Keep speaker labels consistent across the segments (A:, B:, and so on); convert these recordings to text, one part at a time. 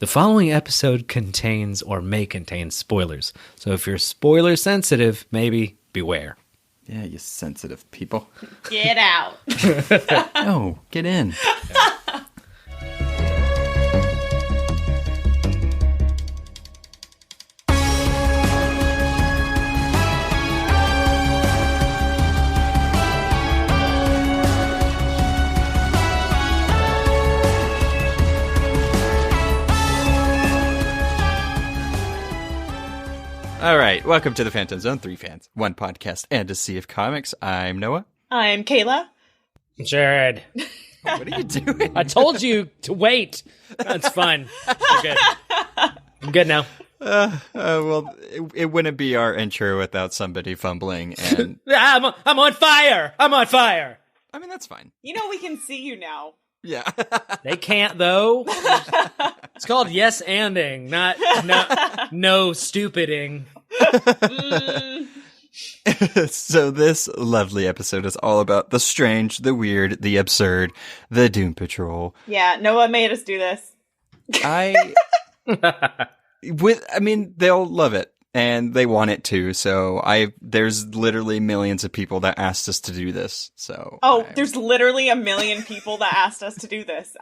A: The following episode contains or may contain spoilers. So if you're spoiler sensitive, maybe beware.
B: Yeah, you sensitive people.
C: Get out.
B: No, get in. All right, welcome to the Phantom Zone. 3 fans, 1 podcast, and a sea of comics. I'm Noah.
C: I'm Kayla.
A: Jared.
B: What are you doing?
A: I told you to wait. That's fine. You're good. I'm good now.
B: Well, it wouldn't be our intro without somebody fumbling, and
A: I'm on fire. I'm on fire.
B: I mean, that's fine.
C: You know we can see you now.
B: Yeah.
A: They can't, though. It's called yes-anding, not no stupiding.
B: So this lovely episode is all about the strange, the weird, the absurd, the Doom Patrol.
C: Yeah, Noah made us do this.
B: They'll love it. And they want it too, so there's literally millions of people that asked us to do this. So
C: there's literally a million people that asked us to do this.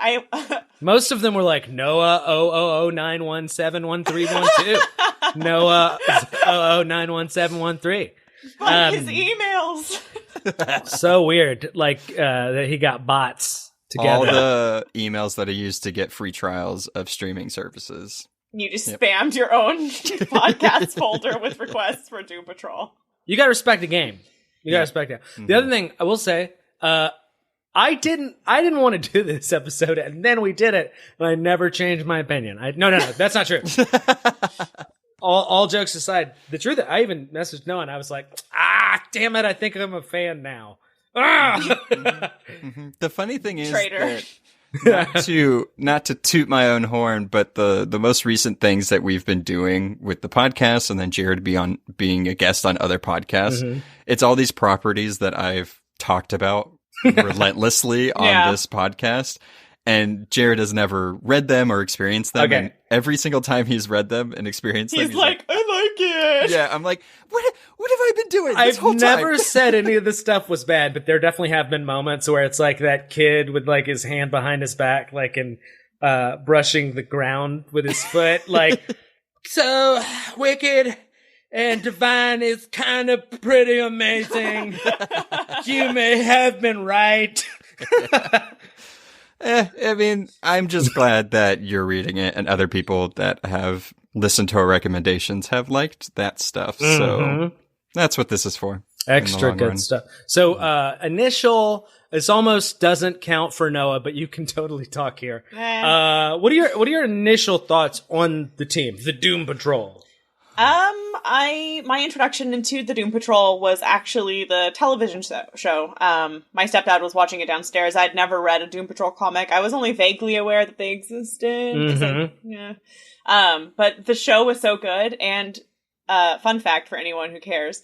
A: Most of them were like Noah 00091713112. Noah 0091713.
C: His emails.
A: So weird, like that he got bots together.
B: All the emails that I used to get free trials of streaming services.
C: You just spammed your own podcast folder with requests for Doom Patrol.
A: You gotta respect the game. You gotta respect it.
B: Mm-hmm.
A: The other thing I will say, I didn't want to do this episode, and then we did it, and I never changed my opinion. No, that's not true. all jokes aside, the truth, I even messaged Noah, and I was like, damn it, I think I'm a fan now.
B: Mm-hmm. The funny thing is
C: Traitor.
B: that not to toot my own horn, but the most recent things that we've been doing with the podcast, and then Jared being a guest on other podcasts, it's all these properties that I've talked about relentlessly on this podcast, and Jared has never read them or experienced them.
A: Okay.
B: And every single time he's read them and experienced them,
C: He's like, I like it.
B: yeah, I'm like, what have I been doing this
A: I've
B: whole time?
A: never said any of this stuff was bad, but there definitely have been moments where it's like that kid with like his hand behind his back, like in brushing the ground with his foot, like, so wicked and divine is kind of pretty amazing. You may have been right.
B: I mean, I'm just glad that you're reading it and other people that have listened to our recommendations have liked that stuff. So that's what this is for.
A: Extra good stuff. So, this almost doesn't count for Noah, but you can totally talk here. What are your initial thoughts on the team, the Doom Patrol?
C: My introduction into the Doom Patrol was actually the television show. My stepdad was watching it downstairs. I'd never read a Doom Patrol comic. I was only vaguely aware that they existed. But the show was so good, and fun fact for anyone who cares,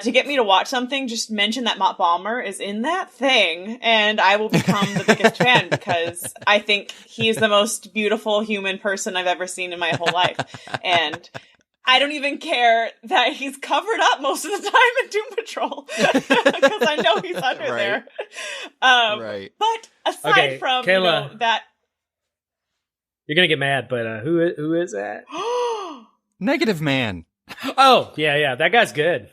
C: to get me to watch something, just mention that Matt Bomer is in that thing, and I will become the biggest fan, because I think he is the most beautiful human person I've ever seen in my whole life. And I don't even care that he's covered up most of the time in Doom Patrol, because I know he's under there.
B: Right.
C: But aside from
A: Kayla,
C: that,
A: you're gonna get mad, but who is that?
B: Negative Man.
A: Oh yeah, that guy's good.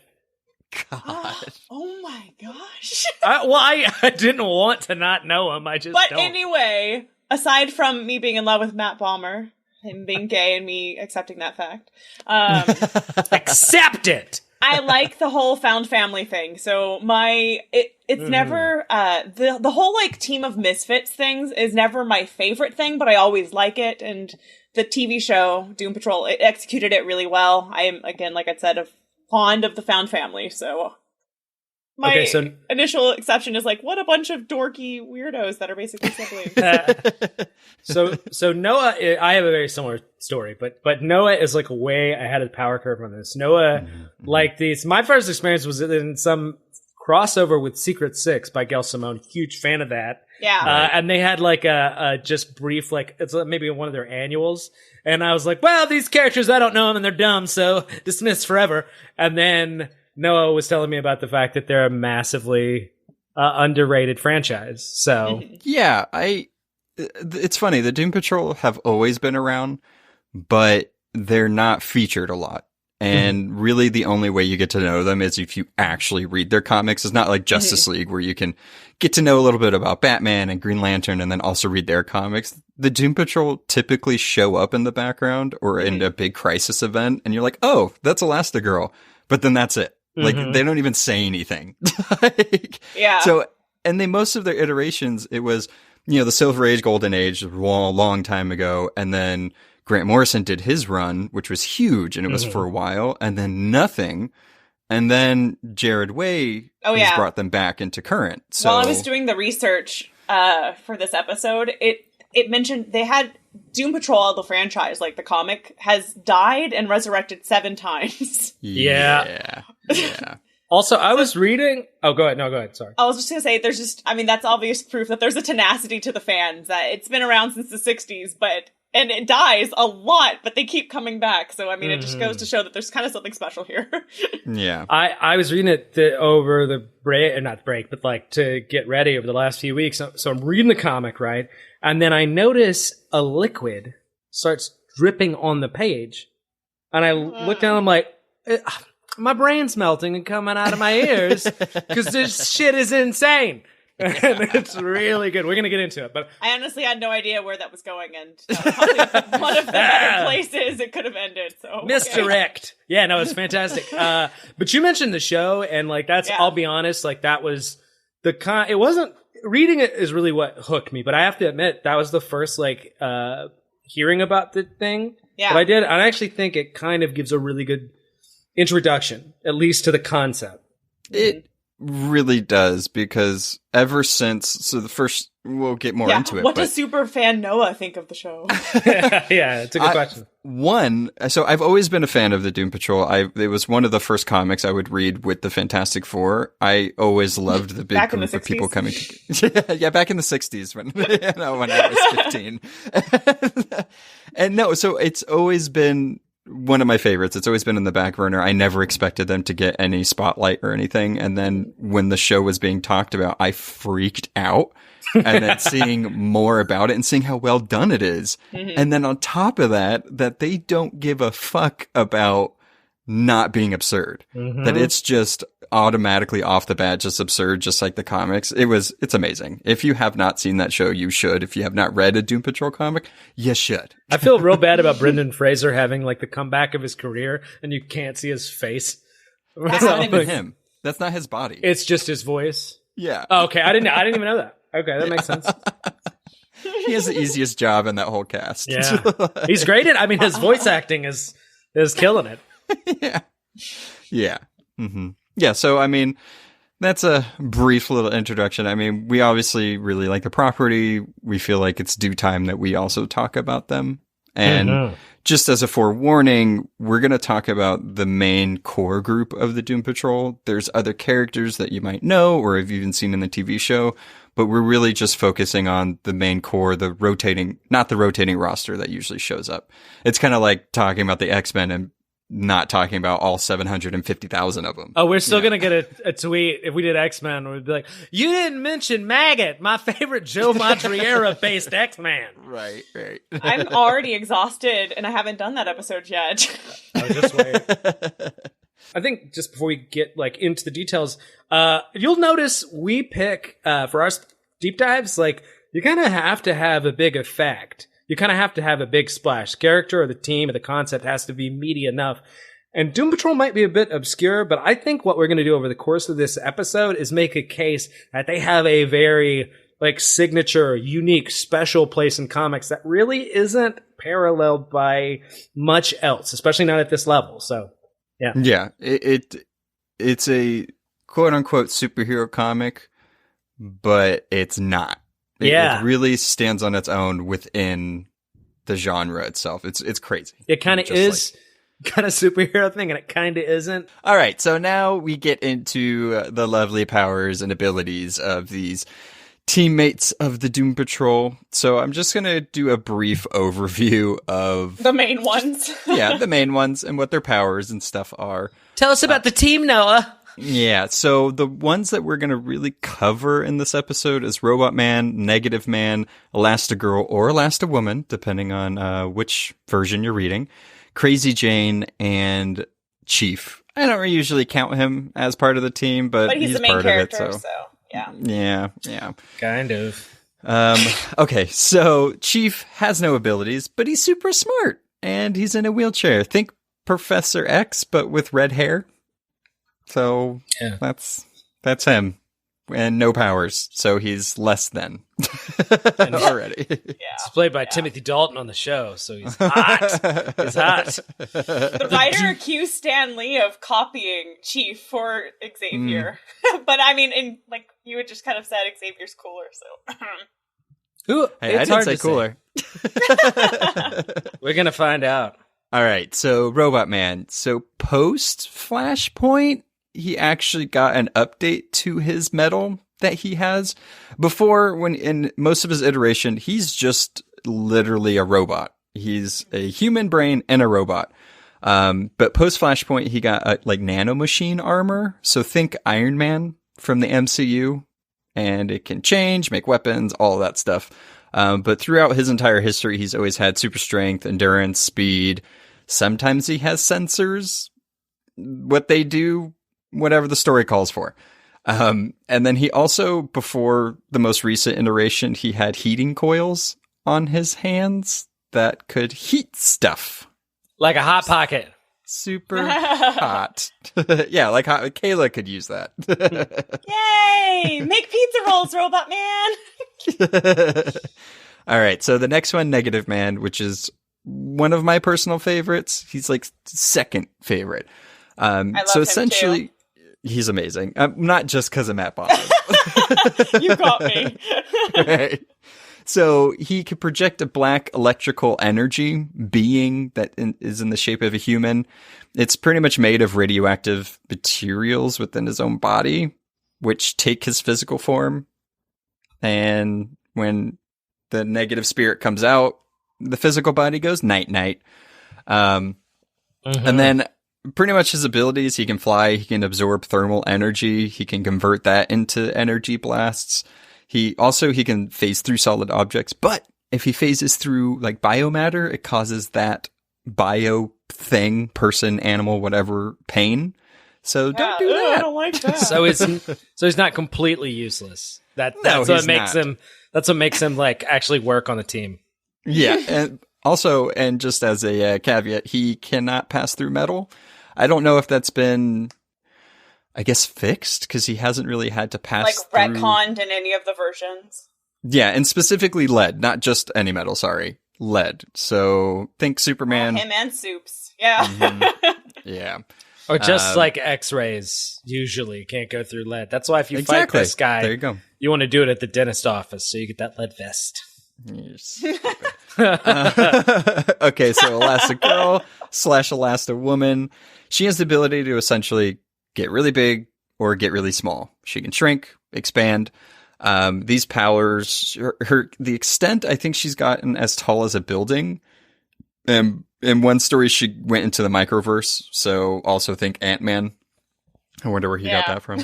B: God.
C: Oh my gosh.
A: I didn't want to not know him. I just.
C: But
A: don't.
C: anyway, aside from me being in love with Matt Bomer, him being gay and me accepting that fact,
A: accept it.
C: I like the whole found family thing. So it's never the whole like team of misfits things is never my favorite thing, but I always like it. And the TV show Doom Patrol, it executed it really well. I am, again, like I said, fond of the found family. So my initial exception is like, what a bunch of dorky weirdos that are basically siblings.
A: So Noah, I have a very similar story, but Noah is like way ahead of the power curve on this. Noah liked these. My first experience was in some crossover with Secret Six by Gail Simone. Huge fan of that.
C: Yeah.
A: And they had like a just brief, like it's maybe one of their annuals. And I was like, well, these characters, I don't know them and they're dumb, so dismissed forever. And then Noah was telling me about the fact that they're a massively underrated franchise. So
B: yeah, it's funny. The Doom Patrol have always been around, but they're not featured a lot. And really the only way you get to know them is if you actually read their comics. It's not like Justice League where you can get to know a little bit about Batman and Green Lantern and then also read their comics. The Doom Patrol typically show up in the background or in a big crisis event and you're like, oh, that's Elastigirl. But then that's it. Like they don't even say anything.
C: Yeah.
B: So, and most of their iterations, it was, the Silver Age, Golden Age, a long time ago. And then Grant Morrison did his run, which was huge, and it was for a while, and then nothing. And then Jared Way has brought them back into current. So
C: while I was doing the research for this episode, it mentioned they had Doom Patrol, the franchise, like the comic, has died and resurrected 7 times.
A: Yeah. Also, I was reading... Oh, go ahead. No, go ahead. Sorry.
C: I was just going to say, that's obvious proof that there's a tenacity to the fans, that it's been around since the 60s, and it dies a lot, but they keep coming back. So, I mean, it just goes to show that there's kind of something special here.
B: Yeah.
A: I was reading it over the break, or not the break, but like to get ready over the last few weeks. So I'm reading the comic, right? And then I notice a liquid starts dripping on the page. And I look down, I'm like, my brain's melting and coming out of my ears because this shit is insane. And it's really good. We're going to get into it. But
C: I honestly had no idea where that was going, and probably one of the better places it could have ended. So
A: misdirect. Yeah, no, it's fantastic. But you mentioned the show, and like I'll be honest, like that was it wasn't reading it is really what hooked me. But I have to admit that was the first like hearing about the thing that I did. And I actually think it kind of gives a really good introduction, at least to the concept.
B: It really does, because ever since we'll get more into it.
C: What does super fan Noah think of the show?
A: Yeah, it's a good question.
B: So I've always been a fan of the Doom Patrol. It was one of the first comics I would read with the Fantastic Four. I always loved the big group of people coming together. Yeah, back in the 60s when I was 15. And no, so it's always been one of my favorites. It's always been in the back burner. I never expected them to get any spotlight or anything. And then when the show was being talked about, I freaked out. And then seeing more about it and seeing how well done it is. And then on top of that they don't give a fuck about not being absurd. That it's just automatically off the bat just absurd, just like the comics. It's amazing. If you have not seen that show, you should. If you have not read a Doom Patrol comic, you should.
A: I feel real bad about Brendan Fraser having like the comeback of his career and you can't see his face.
B: That's not even him. That's not his body.
A: It's just his voice.
B: Yeah.
A: Oh, okay. I didn't even know that. Okay, that makes sense.
B: He has the easiest job in that whole cast.
A: Yeah. He's great at his voice acting is killing it.
B: Yeah. Yeah, so I mean, that's a brief little introduction. I mean, we obviously really like the property. We feel like it's due time that we also talk about them. And just as a forewarning, we're going to talk about the main core group of the Doom Patrol. There's other characters that you might know or have even seen in the TV show, but we're really just focusing on the main core, not the rotating roster that usually shows up. It's kind of like talking about the X-Men and not talking about all 750,000 of them.
A: Oh, we're still going to get a tweet if we did X-Men. We'd be like, you didn't mention Maggot, my favorite Joe Madureira-based X-Man.
B: Right.
C: I'm already exhausted, and I haven't done that episode yet.
A: Oh, just wait. I think just before we get like into the details, you'll notice we pick, for our deep dives, like you kind of have to have a big effect. You kind of have to have a big splash. Character or the team or the concept has to be meaty enough. And Doom Patrol might be a bit obscure, but I think what we're going to do over the course of this episode is make a case that they have a very like signature, unique, special place in comics that really isn't paralleled by much else, especially not at this level. So, yeah.
B: Yeah. It's a quote unquote superhero comic, but it's not. It really stands on its own within the genre itself. It's crazy.
A: It kind of is kind of superhero thing, and it kind of isn't.
B: All right, so now we get into the lovely powers and abilities of these teammates of the Doom Patrol. So I'm just going to do a brief overview of
C: the main ones.
B: the main ones and what their powers and stuff are.
A: Tell us about the team, Noah.
B: Yeah, so the ones that we're going to really cover in this episode is Robot Man, Negative Man, Elastigirl, or Elastiwoman, depending on which version you're reading, Crazy Jane, and Chief. I don't usually count him as part of the team, but he's the main part character, of it. So yeah.
A: Kind of.
B: Okay, so Chief has no abilities, but he's super smart, and he's in a wheelchair. Think Professor X, but with red hair. So that's him, and no powers. So he's less than already.
A: He's played by Timothy Dalton on the show, so he's hot. He's hot.
C: The writer accused Stan Lee of copying Chief for Xavier, but I mean, you had just kind of said Xavier's cooler. So
B: Hey, I didn't say cooler.
A: We're gonna find out.
B: All right, so Robot Man. So post Flashpoint, he actually got an update to his medal that he has. Before, when in most of his iteration, he's just literally a robot. He's a human brain and a robot. But post Flashpoint, he got nanomachine armor. So think Iron Man from the MCU, and it can change, make weapons, all of that stuff. But throughout his entire history, he's always had super strength, endurance, speed. Sometimes he has sensors. What they do, whatever the story calls for. And then he also, before the most recent iteration, he had heating coils on his hands that could heat stuff.
A: Like a Hot Pocket.
B: Super hot. Yeah, like Kayla could use that.
C: Yay! Make pizza rolls, Robot Man!
B: All right, so the next one, Negative Man, which is one of my personal favorites. He's like second favorite.
C: I love
B: so
C: him
B: essentially,
C: too.
B: He's amazing. Not just because of Matt Bottom.
C: You got me.
B: Right. So he could project a black electrical energy being that is in the shape of a human. It's pretty much made of radioactive materials within his own body, which take his physical form. And when the negative spirit comes out, the physical body goes night-night. And then pretty much his abilities, he can fly, he can absorb thermal energy, he can convert that into energy blasts. He can phase through solid objects, but if he phases through like biomatter, it causes that bio thing, person, animal, whatever, pain. So don't do that.
C: I don't like that.
A: So he's not completely useless. That's what makes him like actually work on the team.
B: Yeah, and also, and just as a caveat, he cannot pass through metal. I don't know if that's been, I guess, fixed, because he hasn't really had to pass through...
C: retconned in any of the versions.
B: Yeah, and specifically lead, not just any metal, sorry. Lead. So, think Superman.
C: Him and Soups. Yeah.
B: Mm-hmm. Yeah.
A: Or just like X-rays, usually can't go through lead. That's why if you fight this guy,
B: there you go.
A: You want to do it at the dentist office, so you get that lead vest.
B: Okay, so Elastigirl / Elastiwoman. She has the ability to essentially get really big or get really small. She can shrink, expand. These powers, the extent I think she's gotten as tall as a building. In one story, she went into the microverse, so also think Ant-Man. I wonder where he got that from.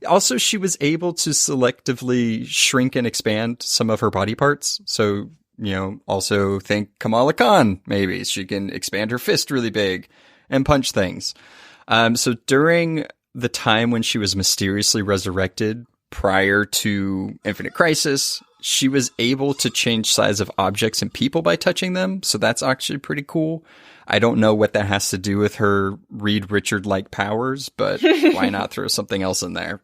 B: Also, she was able to selectively shrink and expand some of her body parts. So, also think Kamala Khan, maybe. She can expand her fist really big and punch things. So during the time when she was mysteriously resurrected prior to Infinite Crisis, she was able to change size of objects and people by touching them. So that's actually pretty cool. I don't know what that has to do with her Reed Richard-like powers, but why not throw something else in there?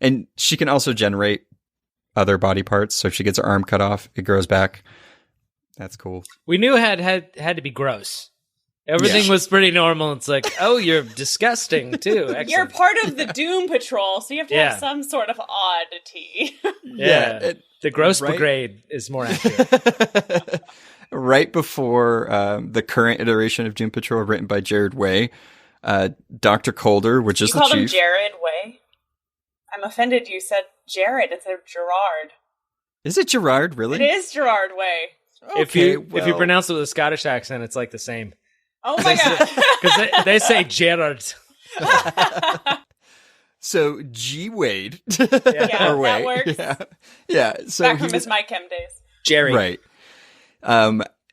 B: And she can also generate other body parts. So if she gets her arm cut off, it grows back. That's cool.
A: We knew it had to be gross. Everything was pretty normal. It's like, oh, you're disgusting too. Excellent.
C: You're part of the Doom Patrol, so you have to have some sort of oddity.
A: The Gross Brigade is more accurate.
B: Right before the current iteration of Doom Patrol, written by Jared Way, Dr. Calder, which is the chief.
C: You called him Jared Way? I'm offended you said Jared instead of Gerard.
B: Is it Gerard, really?
C: It is Gerard Way.
A: Okay, if you pronounce it with a Scottish accent, it's like the same.
C: Oh my god.
A: Because they say Gerard.
B: So G Wade.
C: Yeah,
B: or Way.
C: that works.
B: Yeah. So
C: back from his My Chem days.
A: Jerry.
B: Right.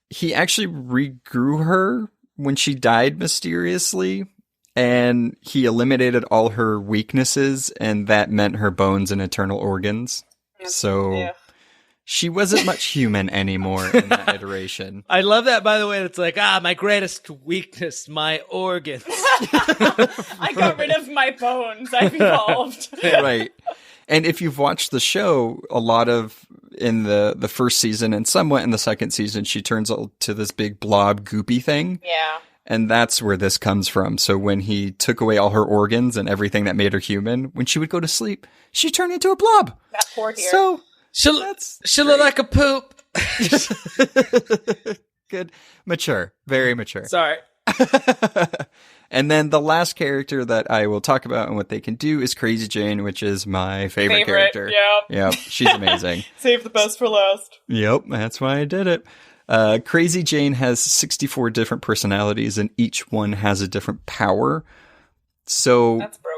B: He actually regrew her when she died mysteriously, and he eliminated all her weaknesses, and that meant her bones and internal organs. So she wasn't much human anymore in that iteration.
A: I love that, by the way. It's like, my greatest weakness, my organs.
C: I got rid of my bones. I've evolved.
B: Right. And if you've watched the show, a lot of in the first season and somewhat in the second season, she turns to this big blob goopy thing.
C: Yeah.
B: And that's where this comes from. So when he took away all her organs and everything that made her human, when she would go to sleep, she turned into a blob.
C: That poor dear.
B: So
A: She look like a poop.
B: Good. Mature. Very mature.
A: Sorry.
B: And then the last character that I will talk about and what they can do is Crazy Jane, which is my favorite character.
C: Yep.
B: She's amazing.
C: Save the best for last.
B: Yep, that's why I did it. Crazy Jane has 64 different personalities, and each one has a different power. So
C: that's broken.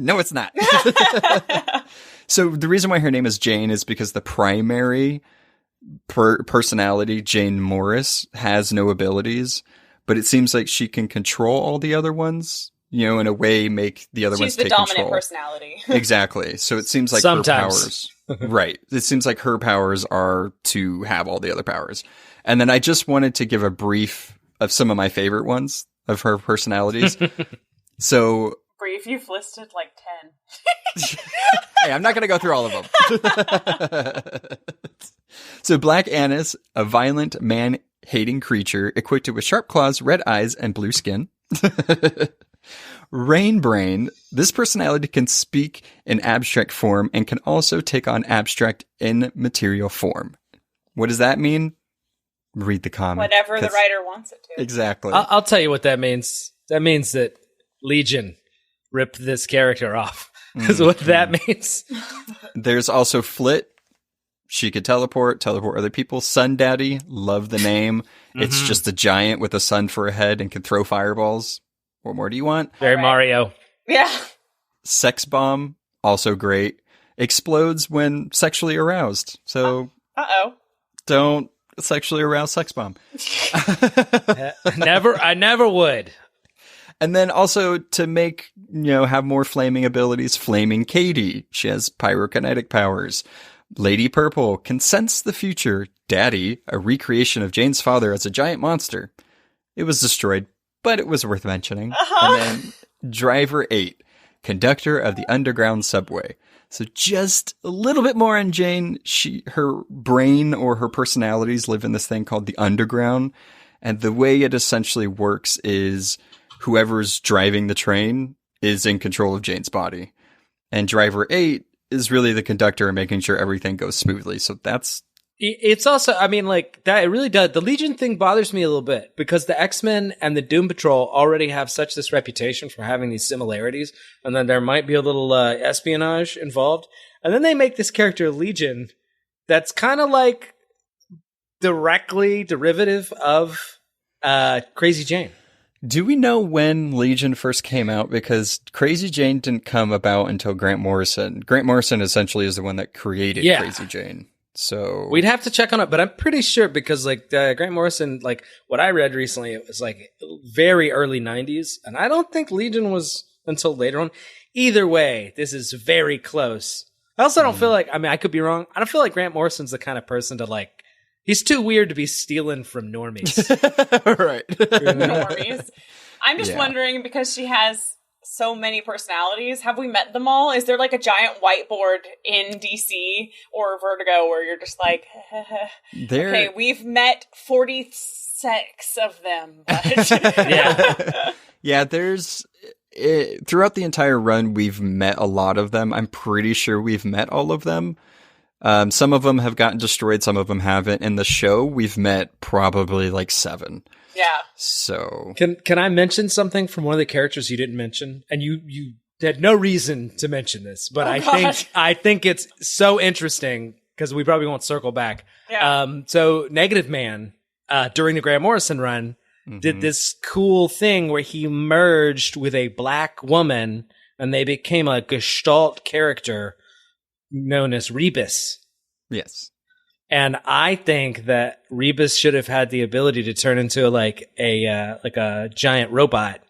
B: No, it's not. So the reason why her name is Jane is because the primary personality, Jane Morris, has no abilities, but it seems like she can control all the other ones, in a way make the other ones take control. She's the dominant
C: personality.
B: Exactly. So it seems like
A: sometimes.
B: Her powers, right. It seems like her powers are to have all the other powers. And then I just wanted to give a brief of some of my favorite ones of her personalities. So
C: brief, you've listed like 10.
B: Hey, I'm not going to go through all of them. So Black Annis, a violent man-hating creature equipped with sharp claws, red eyes, and blue skin. Rain Brain, this personality can speak in abstract form and can also take on abstract in material form. What does that mean? Read the comic.
C: Whatever the writer wants it to.
B: Exactly.
A: I'll tell you what that means. That means that Legion ripped this character off. Is what that means.
B: There's also Flit. She could teleport other people. Sun Daddy, love the name. It's just a giant with a sun for a head and can throw fireballs. What more do you want?
A: Very Mario.
C: Yeah.
B: Sex Bomb, also great. Explodes when sexually aroused. So, don't sexually arouse Sex Bomb.
A: I never would.
B: And then also to make, have more flaming abilities, Flaming Katie. She has pyrokinetic powers. Lady Purple can sense the future. Daddy, a recreation of Jane's father as a giant monster. It was destroyed, but it was worth mentioning. And then Driver 8, conductor of the underground subway. So just a little bit more on Jane. Her brain or her personalities live in this thing called the underground. And the way it essentially works is whoever's driving the train is in control of Jane's body. And Driver 8 is really the conductor and making sure everything goes smoothly. So
A: it's also, that it really does. The Legion thing bothers me a little bit because the X-Men and the Doom Patrol already have such this reputation for having these similarities. And then there might be a little espionage involved. And then they make this character Legion that's kind of like directly derivative of Crazy Jane.
B: Do we know when Legion first came out? Because Crazy Jane didn't come about until Grant Morrison. Grant Morrison essentially is the one that created Crazy Jane. So
A: we'd have to check on it, but I'm pretty sure because Grant Morrison, what I read recently, it was very early 90s. And I don't think Legion was until later on. Either way, this is very close. I also don't feel like, I could be wrong. I don't feel like Grant Morrison's the kind of person to he's too weird to be stealing from normies.
B: Right.
C: Normies. I'm just wondering, because she has so many personalities, have we met them all? Is there a giant whiteboard in DC or Vertigo where you're just okay, we've met 46 of them. But
B: yeah, there's throughout the entire run, we've met a lot of them. I'm pretty sure we've met all of them. Some of them have gotten destroyed, some of them haven't. In the show, we've met probably 7.
C: Yeah.
B: So
A: can I mention something from one of the characters you didn't mention? And you had no reason to mention this, but I think it's so interesting because we probably won't circle back.
C: Yeah.
A: So Negative Man, during the Grant Morrison run, did this cool thing where he merged with a black woman and they became a Gestalt character known as Rebus.
B: Yes.
A: And I think that Rebus should have had the ability to turn into like a giant robot,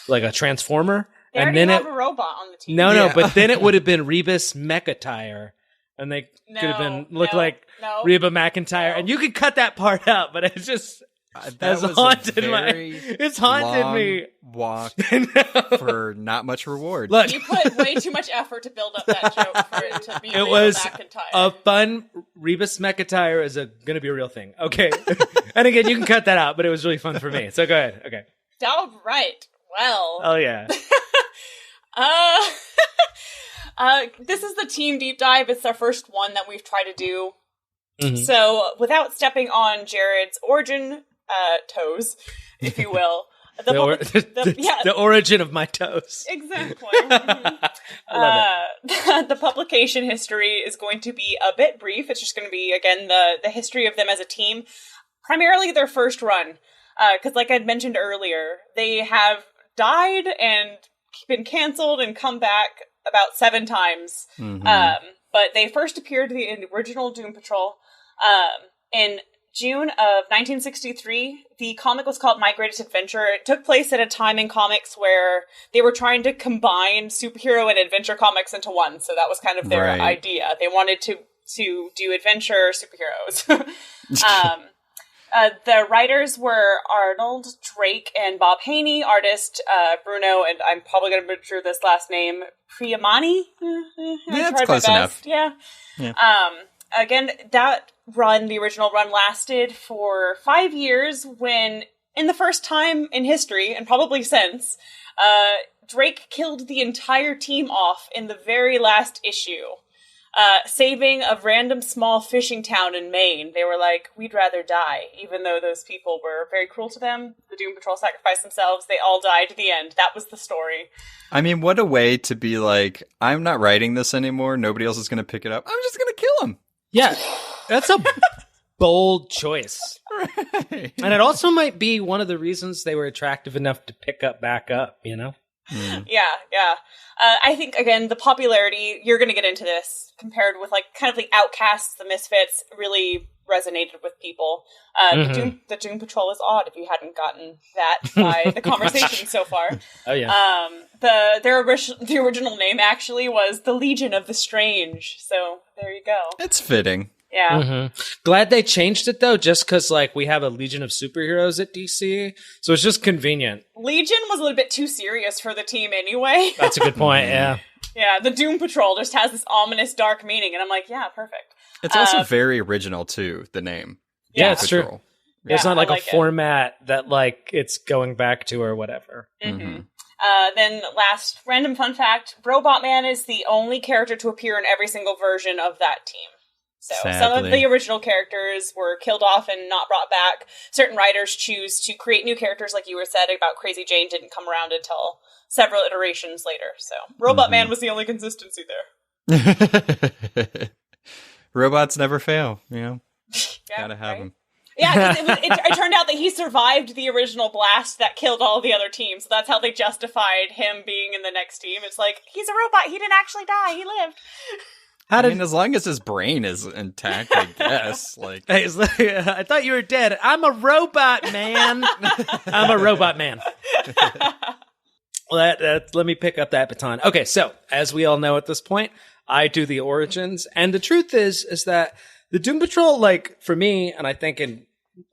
A: like a transformer.
C: They
A: and
C: already
A: then
C: have a robot on the team.
A: No, but then it would have been Rebus McIntyre, and they could have looked like Reba McIntyre. And you could cut that part out, but it's just it's haunted me.
B: Walk for not much reward.
A: Look,
C: you put way too much effort to build up that joke for it to be
A: it
C: Reba
A: was
C: McIntyre.
A: a fun Rebus McIntyre is going to be a real thing. Okay, and again, you can cut that out, but it was really fun for me. So go ahead. Okay.
C: All right. Well.
A: Oh yeah.
C: This is the team deep dive. It's our first one that we've tried to do.
A: Mm-hmm.
C: So, without stepping on Jared's origin toes, if you will,
A: the origin of my toes.
C: Exactly. The publication history is going to be a bit brief. It's just going to be, again, the history of them as a team, primarily their first run. Because, like I'd mentioned earlier, they have died and been canceled and come back about 7 times. Mm-hmm. But they first appeared in the original Doom Patrol in June of 1963. The comic was called My Greatest Adventure. It took place at a time in comics where they were trying to combine superhero and adventure comics into one. So that was kind of their idea. They wanted to do adventure superheroes. The writers were Arnold Drake and Bob Haney, artist Bruno, and I'm probably going to butcher this last name, Priamani?
B: That's close enough.
C: Yeah. Again, that run, the original run, lasted for 5 years when, in the first time in history, and probably since, Drake killed the entire team off in the very last issue. Saving a random small fishing town in Maine. They were like, we'd rather die. Even though those people were very cruel to them, the Doom Patrol sacrificed themselves, they all died at the end. That was the story.
B: I mean, what a way to be like, I'm not writing this anymore, nobody else is going to pick it up, I'm just going to kill him.
A: Yeah, that's a bold choice. Right. And it also might be one of the reasons they were attractive enough to pick up back up, you know?
C: Mm. Yeah. I think, again, the popularity, you're going to get into this, compared with, like, kind of the Outcasts, the Misfits, really resonated with people. The Doom Patrol is odd, if you hadn't gotten that by the conversation so far.
A: Oh, yeah.
C: The original name, actually, was the Legion of the Strange, so there you go.
B: It's fitting.
C: Yeah.
A: Mm-hmm. Glad they changed it, though, just because, like, we have a Legion of Superheroes at DC, so it's just convenient.
C: Legion was a little bit too serious for the team anyway.
A: That's a good point, yeah.
C: Yeah, the Doom Patrol just has this ominous, dark meaning, and I'm like, yeah, perfect.
B: It's also very original, too, the name.
A: Yeah, it's true.
C: Yeah,
A: it's not like a format that, like, it's going back to or whatever.
C: Mm-hmm. Then last random fun fact, Robot Man is the only character to appear in every single version of that team. So some of the original characters were killed off and not brought back. Certain writers choose to create new characters, like you were said about Crazy Jane didn't come around until several iterations later. So Robot Man was the only consistency there.
B: Robots never fail, you know? Gotta have them.
C: Yeah, because it turned out that he survived the original blast that killed all the other teams. So that's how they justified him being in the next team. It's like, he's a robot. He didn't actually die. He lived.
B: I mean, as long as his brain is intact, I guess. Like,
A: I thought you were dead. I'm a robot man. I'm a robot man. Well, let me pick up that baton. Okay, so as we all know at this point, I do the origins, and the truth is that the Doom Patrol, like for me, and I think in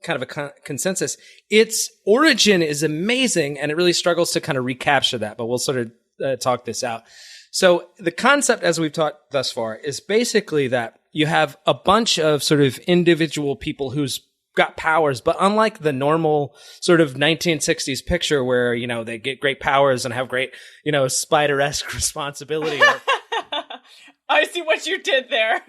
A: kind of a consensus, its origin is amazing, and it really struggles to kind of recapture that. But we'll sort of talk this out. So the concept, as we've talked thus far, is basically that you have a bunch of sort of individual people who's got powers, but unlike the normal sort of 1960s picture where, you know, they get great powers and have great, you know, Spider-esque responsibility
C: I see what you did there.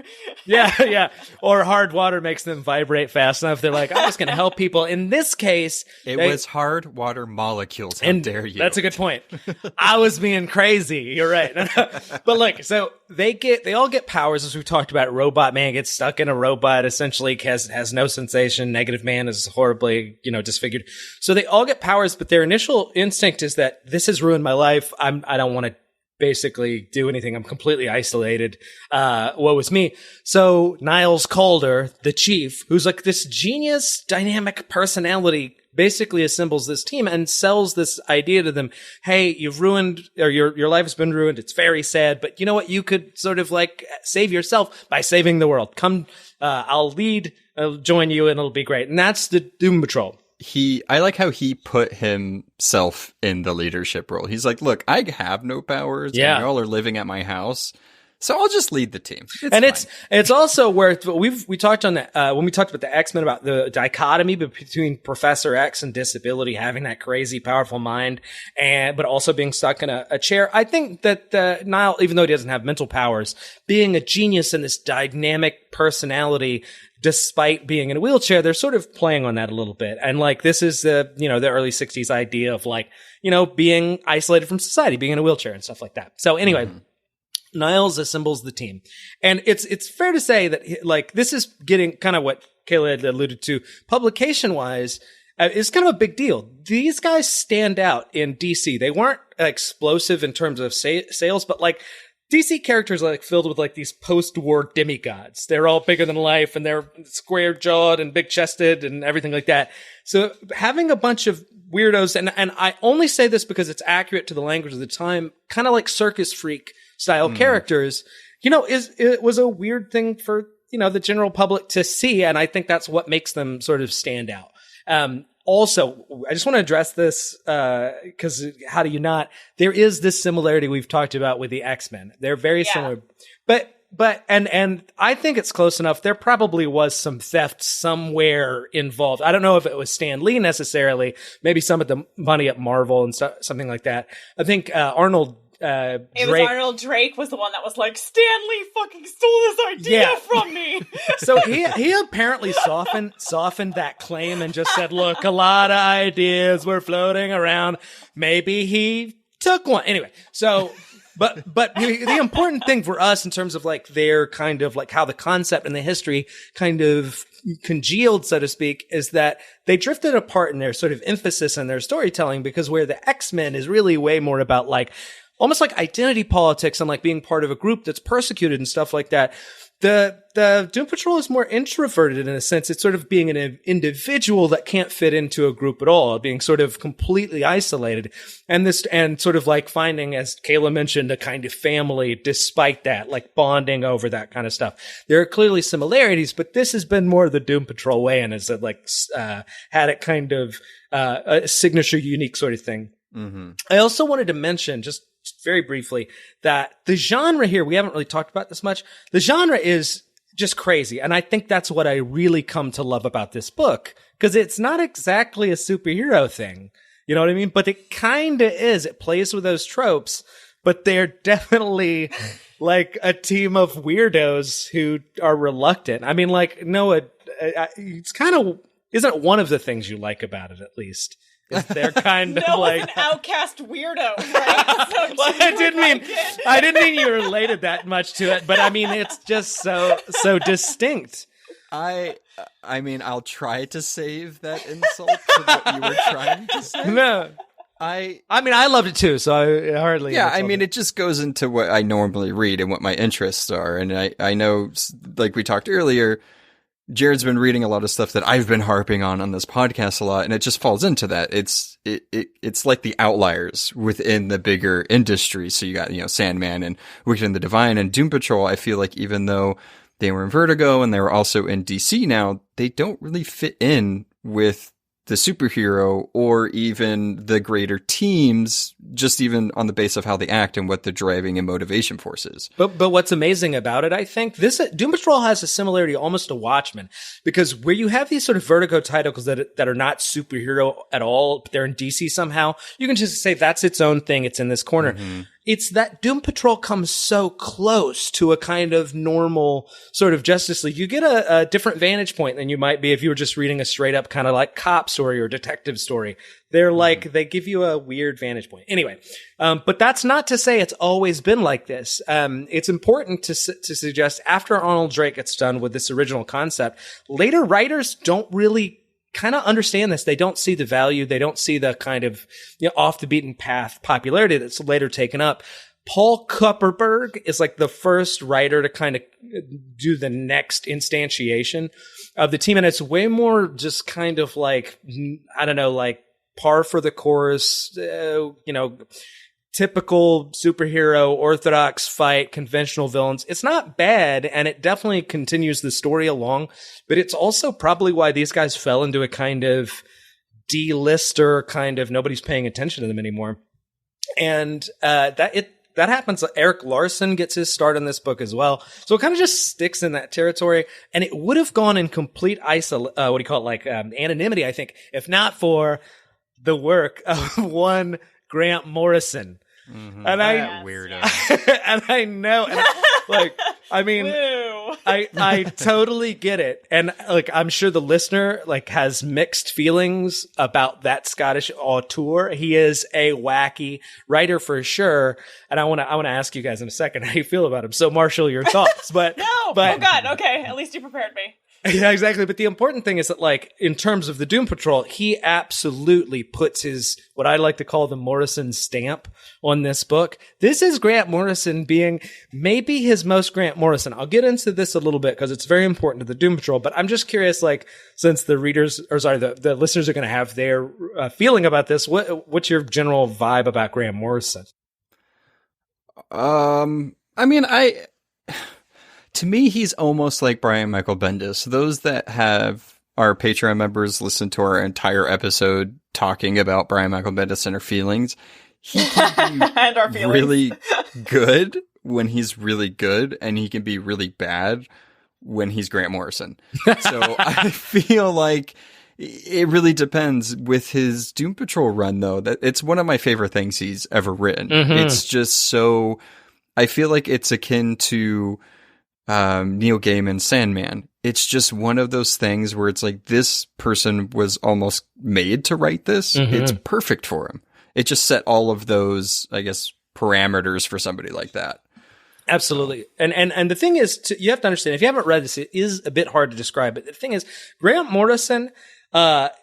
A: Yeah. Or hard water makes them vibrate fast enough. They're like, I'm just going to help people. In this case,
B: it was hard water molecules. How dare you?
A: That's a good point. I was being crazy. You're right. But look, so they all get powers, as we talked about. Robot Man gets stuck in a robot, essentially has no sensation. Negative Man is horribly, disfigured. So they all get powers, but their initial instinct is that this has ruined my life. I don't want to basically do anything. I'm completely isolated. Woe is me. So Niles Calder, the chief, who's like this genius, dynamic personality, basically assembles this team and sells this idea to them. Hey, you've ruined, or your life has been ruined. It's very sad, but you know what? You could sort of like save yourself by saving the world. Come, I'll join you and it'll be great. And that's the Doom Patrol.
B: I like how he put himself in the leadership role. He's like, look, I have no powers.
A: Yeah.
B: And y'all are living at my house. So I'll just lead the team.
A: It's also where we talked on that, when we talked about the X-Men, about the dichotomy between Professor X and disability, having that crazy, powerful mind, but also being stuck in a chair. I think that, Niall, even though he doesn't have mental powers, being a genius in this dynamic personality, despite being in a wheelchair, they're sort of playing on that a little bit. And like, this is the early 60s idea of like, being isolated from society, being in a wheelchair and stuff like that. So anyway, Niles assembles the team. And it's fair to say that like, this is getting kind of what Kayla had alluded to, publication wise, is kind of a big deal. These guys stand out in DC. They weren't explosive in terms of sales, but like, DC characters are like filled with like these post-war demigods. They're all bigger than life and they're square-jawed and big-chested and everything like that. So having a bunch of weirdos, and I only say this because it's accurate to the language of the time, kind of like circus freak style characters, it was a weird thing for, the general public to see. And I think that's what makes them sort of stand out. Also, I just want to address this, because how do you not? There is this similarity we've talked about with the X-Men. They're very similar, but I think it's close enough. There probably was some theft somewhere involved. I don't know if it was Stan Lee necessarily, maybe some of the money at Marvel and something like that. I think, Arnold
C: Drake was the one that was like, Stanley fucking stole this idea from me.
A: So he apparently softened that claim and just said, look, a lot of ideas were floating around. Maybe he took one. Anyway, so, but the important thing for us in terms of like their kind of like how the concept and the history kind of congealed, so to speak, is that they drifted apart in their sort of emphasis and their storytelling, because where the X-Men is really way more about like, almost like identity politics and like being part of a group that's persecuted and stuff like that. The Doom Patrol is more introverted in a sense. It's sort of being an individual that can't fit into a group at all, being sort of completely isolated. And sort of like finding, as Kayla mentioned, a kind of family despite that, like bonding over that kind of stuff. There are clearly similarities, but this has been more the Doom Patrol way and has like, had it kind of, a signature unique sort of thing. Mm-hmm. I also wanted to mention just very briefly that the genre here, we haven't really talked about this much. The genre is just crazy. And I think that's what I really come to love about this book, because it's not exactly a superhero thing. You know what I mean? But it kind of is. It plays with those tropes, but they're definitely like a team of weirdos who are reluctant. I mean, like, Noah, it's kind of, isn't one of the things you like about it, at least? They're kind of like
C: an outcast weirdo, right? So
A: well, I didn't mean you related that much to it, but I mean it's just so distinct.
B: I mean, I'll try to save that insult to what you were trying to say.
A: No, I mean I loved it too, so I hardly.
B: Yeah, I mean it just goes into what I normally read and what my interests are, and I know, like we talked earlier, Jared's been reading a lot of stuff that I've been harping on this podcast a lot, and it just falls into that. It's like the outliers within the bigger industry. So you got, Sandman and Wicked and the Divine and Doom Patrol. I feel like even though they were in Vertigo and they were also in DC now, they don't really fit in with the superhero or even the greater teams, just even on the base of how they act and what the driving and motivation force is.
A: But what's amazing about it, I think, this Doom Patrol has a similarity almost to Watchmen, because where you have these sort of Vertigo titles that are not superhero at all, but they're in DC somehow, you can just say that's its own thing. It's in this corner. Mm-hmm.
D: it's that Doom Patrol comes so close to a kind of normal sort of Justice League. You get a different vantage point than you might be if you were just reading a straight up kind of like cop story or detective story. They're like, they give you a weird vantage point. Anyway, but that's not to say it's always been like this. It's important to suggest after Arnold Drake gets done with this original concept, later writers don't really kind of understand this. They don't see the value. They don't see the kind of off the beaten path popularity that's later taken up. Paul Kupperberg is like the first writer to kind of do the next instantiation of the team. And it's way more just kind of like, I don't know, like par for the course, typical superhero, orthodox fight, conventional villains. It's not bad, and it definitely continues the story along, but it's also probably why these guys fell into a kind of D-lister kind of nobody's paying attention to them anymore. And that happens. Eric Larson gets his start in this book as well. So it kind of just sticks in that territory, and it would have gone in complete anonymity, I think, if not for the work of one Grant Morrison.
B: Mm-hmm.
D: And
B: weirdo.
D: and I know, and I totally get it. And like, I'm sure the listener like has mixed feelings about that Scottish auteur. He is a wacky writer for sure. And I want to ask you guys in a second how you feel about him. So Marshall, your thoughts, but
C: oh God. Okay. At least you prepared me.
D: Yeah, exactly. But the important thing is that, like, in terms of the Doom Patrol, he absolutely puts his, what I like to call the Morrison stamp on this book. This is Grant Morrison being maybe his most Grant Morrison. I'll get into this a little bit because it's very important to the Doom Patrol, but I'm just curious, like, since the the listeners are going to have their feeling about this, what's your general vibe about Grant Morrison?
B: To me, he's almost like Brian Michael Bendis. Those that have our Patreon members listen to our entire episode talking about Brian Michael Bendis and our feelings. He can be
C: and our feelings.
B: Really good when he's really good, and he can be really bad when he's Grant Morrison. So I feel like it really depends with his Doom Patrol run, though. That it's one of my favorite things he's ever written. Mm-hmm. It's just so... I feel like it's akin to... Neil Gaiman's Sandman. It's just one of those things where it's like this person was almost made to write this. Mm-hmm. It's perfect for him. It just set all of those, I guess, parameters for somebody like that.
D: Absolutely. And the thing is, you have to understand, if you haven't read this, it is a bit hard to describe. But the thing is, Grant Morrison,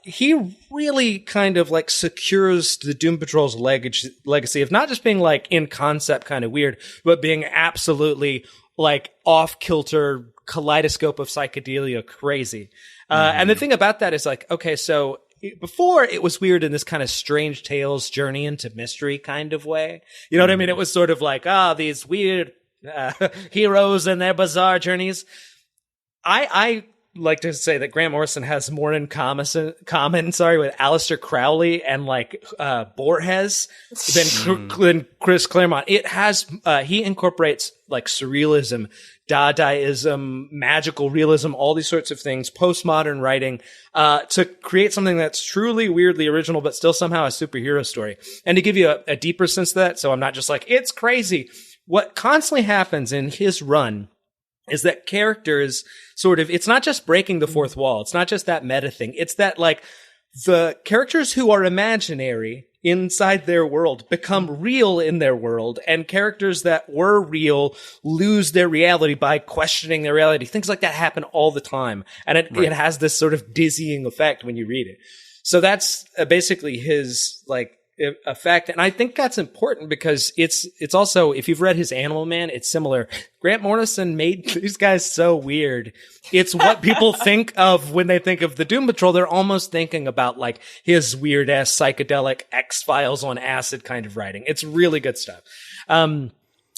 D: he really kind of like secures the Doom Patrol's legacy of not just being like in concept kind of weird, but being absolutely like off-kilter kaleidoscope of psychedelia crazy. And the thing about that is like, okay, so before it was weird in this kind of strange tales journey into mystery kind of way. You know what I mean? It was sort of like, these weird heroes and their bizarre journeys. I like to say that Grant Morrison has more in common with Aleister Crowley and like Borges than Chris Claremont. It has he incorporates like surrealism, Dadaism, magical realism, all these sorts of things, postmodern writing, to create something that's truly weirdly original, but still somehow a superhero story. And to give you a deeper sense of that, so I'm not just like, it's crazy. What constantly happens in his run is that characters sort of, it's not just breaking the fourth wall. It's not just that meta thing. It's that like the characters who are imaginary inside their world become real in their world, and characters that were real lose their reality by questioning their reality. Things like that happen all the time. And it has this sort of dizzying effect when you read it. So that's basically his like effect. And I think that's important because it's also, if you've read his Animal Man, it's similar. Grant Morrison made these guys so weird. It's what people think of when they think of the Doom Patrol. They're almost thinking about like his weird ass psychedelic X-Files on acid kind of writing. It's really good stuff. Now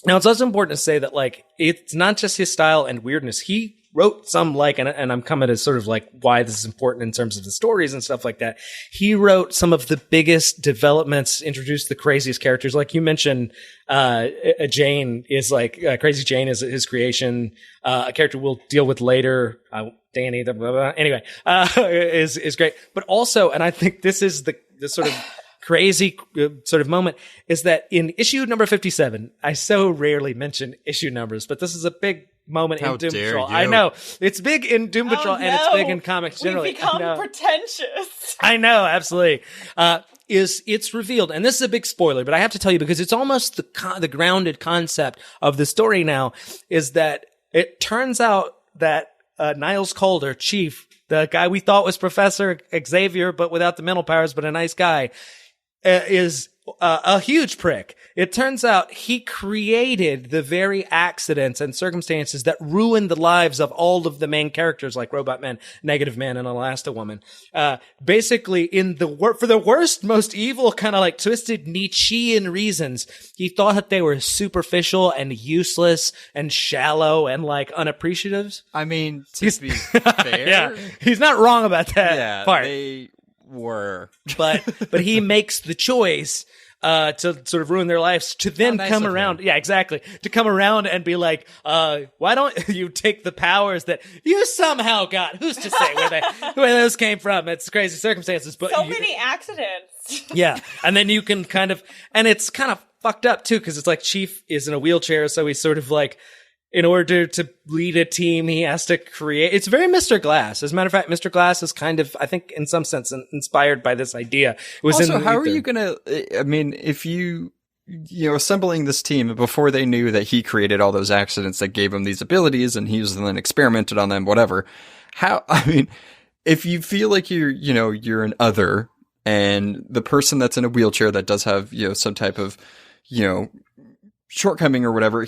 D: it's also important to say that like, it's not just his style and weirdness. He wrote some like, and I'm coming to sort of like why this is important in terms of the stories and stuff like that. He wrote some of the biggest developments, introduced the craziest characters. Like you mentioned, Jane is like, Crazy Jane is his creation. A character we'll deal with later. Danny, anyway, is great. But also, and I think this is the sort of crazy sort of moment is that in issue number 57, I so rarely mention issue numbers, but this is a big moment
B: How
D: in Doom
B: dare
D: Patrol.
B: you.
D: I know. It's big in Doom Patrol and it's big in comics generally.
C: We've become pretentious.
D: I know, absolutely. It's revealed, and this is a big spoiler, but I have to tell you because it's almost the grounded concept of the story now, is that it turns out that Niles Calder, Chief, the guy we thought was Professor Xavier, but without the mental powers, but a nice guy, is a huge prick. It turns out he created the very accidents and circumstances that ruined the lives of all of the main characters, like Robot Man, Negative Man, and Elasti-Woman. Basically, for the worst, most evil, kind of like twisted Nietzschean reasons, he thought that they were superficial and useless and shallow and like unappreciative.
B: I mean, to be fair,
D: Yeah, he's not wrong about that part.
B: They were,
D: but he makes the choice to sort of ruin their lives to then come around. Yeah, exactly. To come around and be like, why don't you take the powers that you somehow got? Who's to say where those came from? It's crazy circumstances, but
C: so many accidents.
D: Yeah. And then you can and it's kind of fucked up too, because it's like Chief is in a wheelchair. So he's sort of like, in order to lead a team, he has to create. It's very Mr. Glass. As a matter of fact, Mr. Glass is kind of, I think, in some sense, inspired by this idea. It was
B: also, how are you gonna? I mean, if you assembling this team before they knew that he created all those accidents that gave him these abilities, and he was then experimented on them, whatever. How? I mean, if you feel like you're an other, and the person that's in a wheelchair that does have some type of shortcoming or whatever,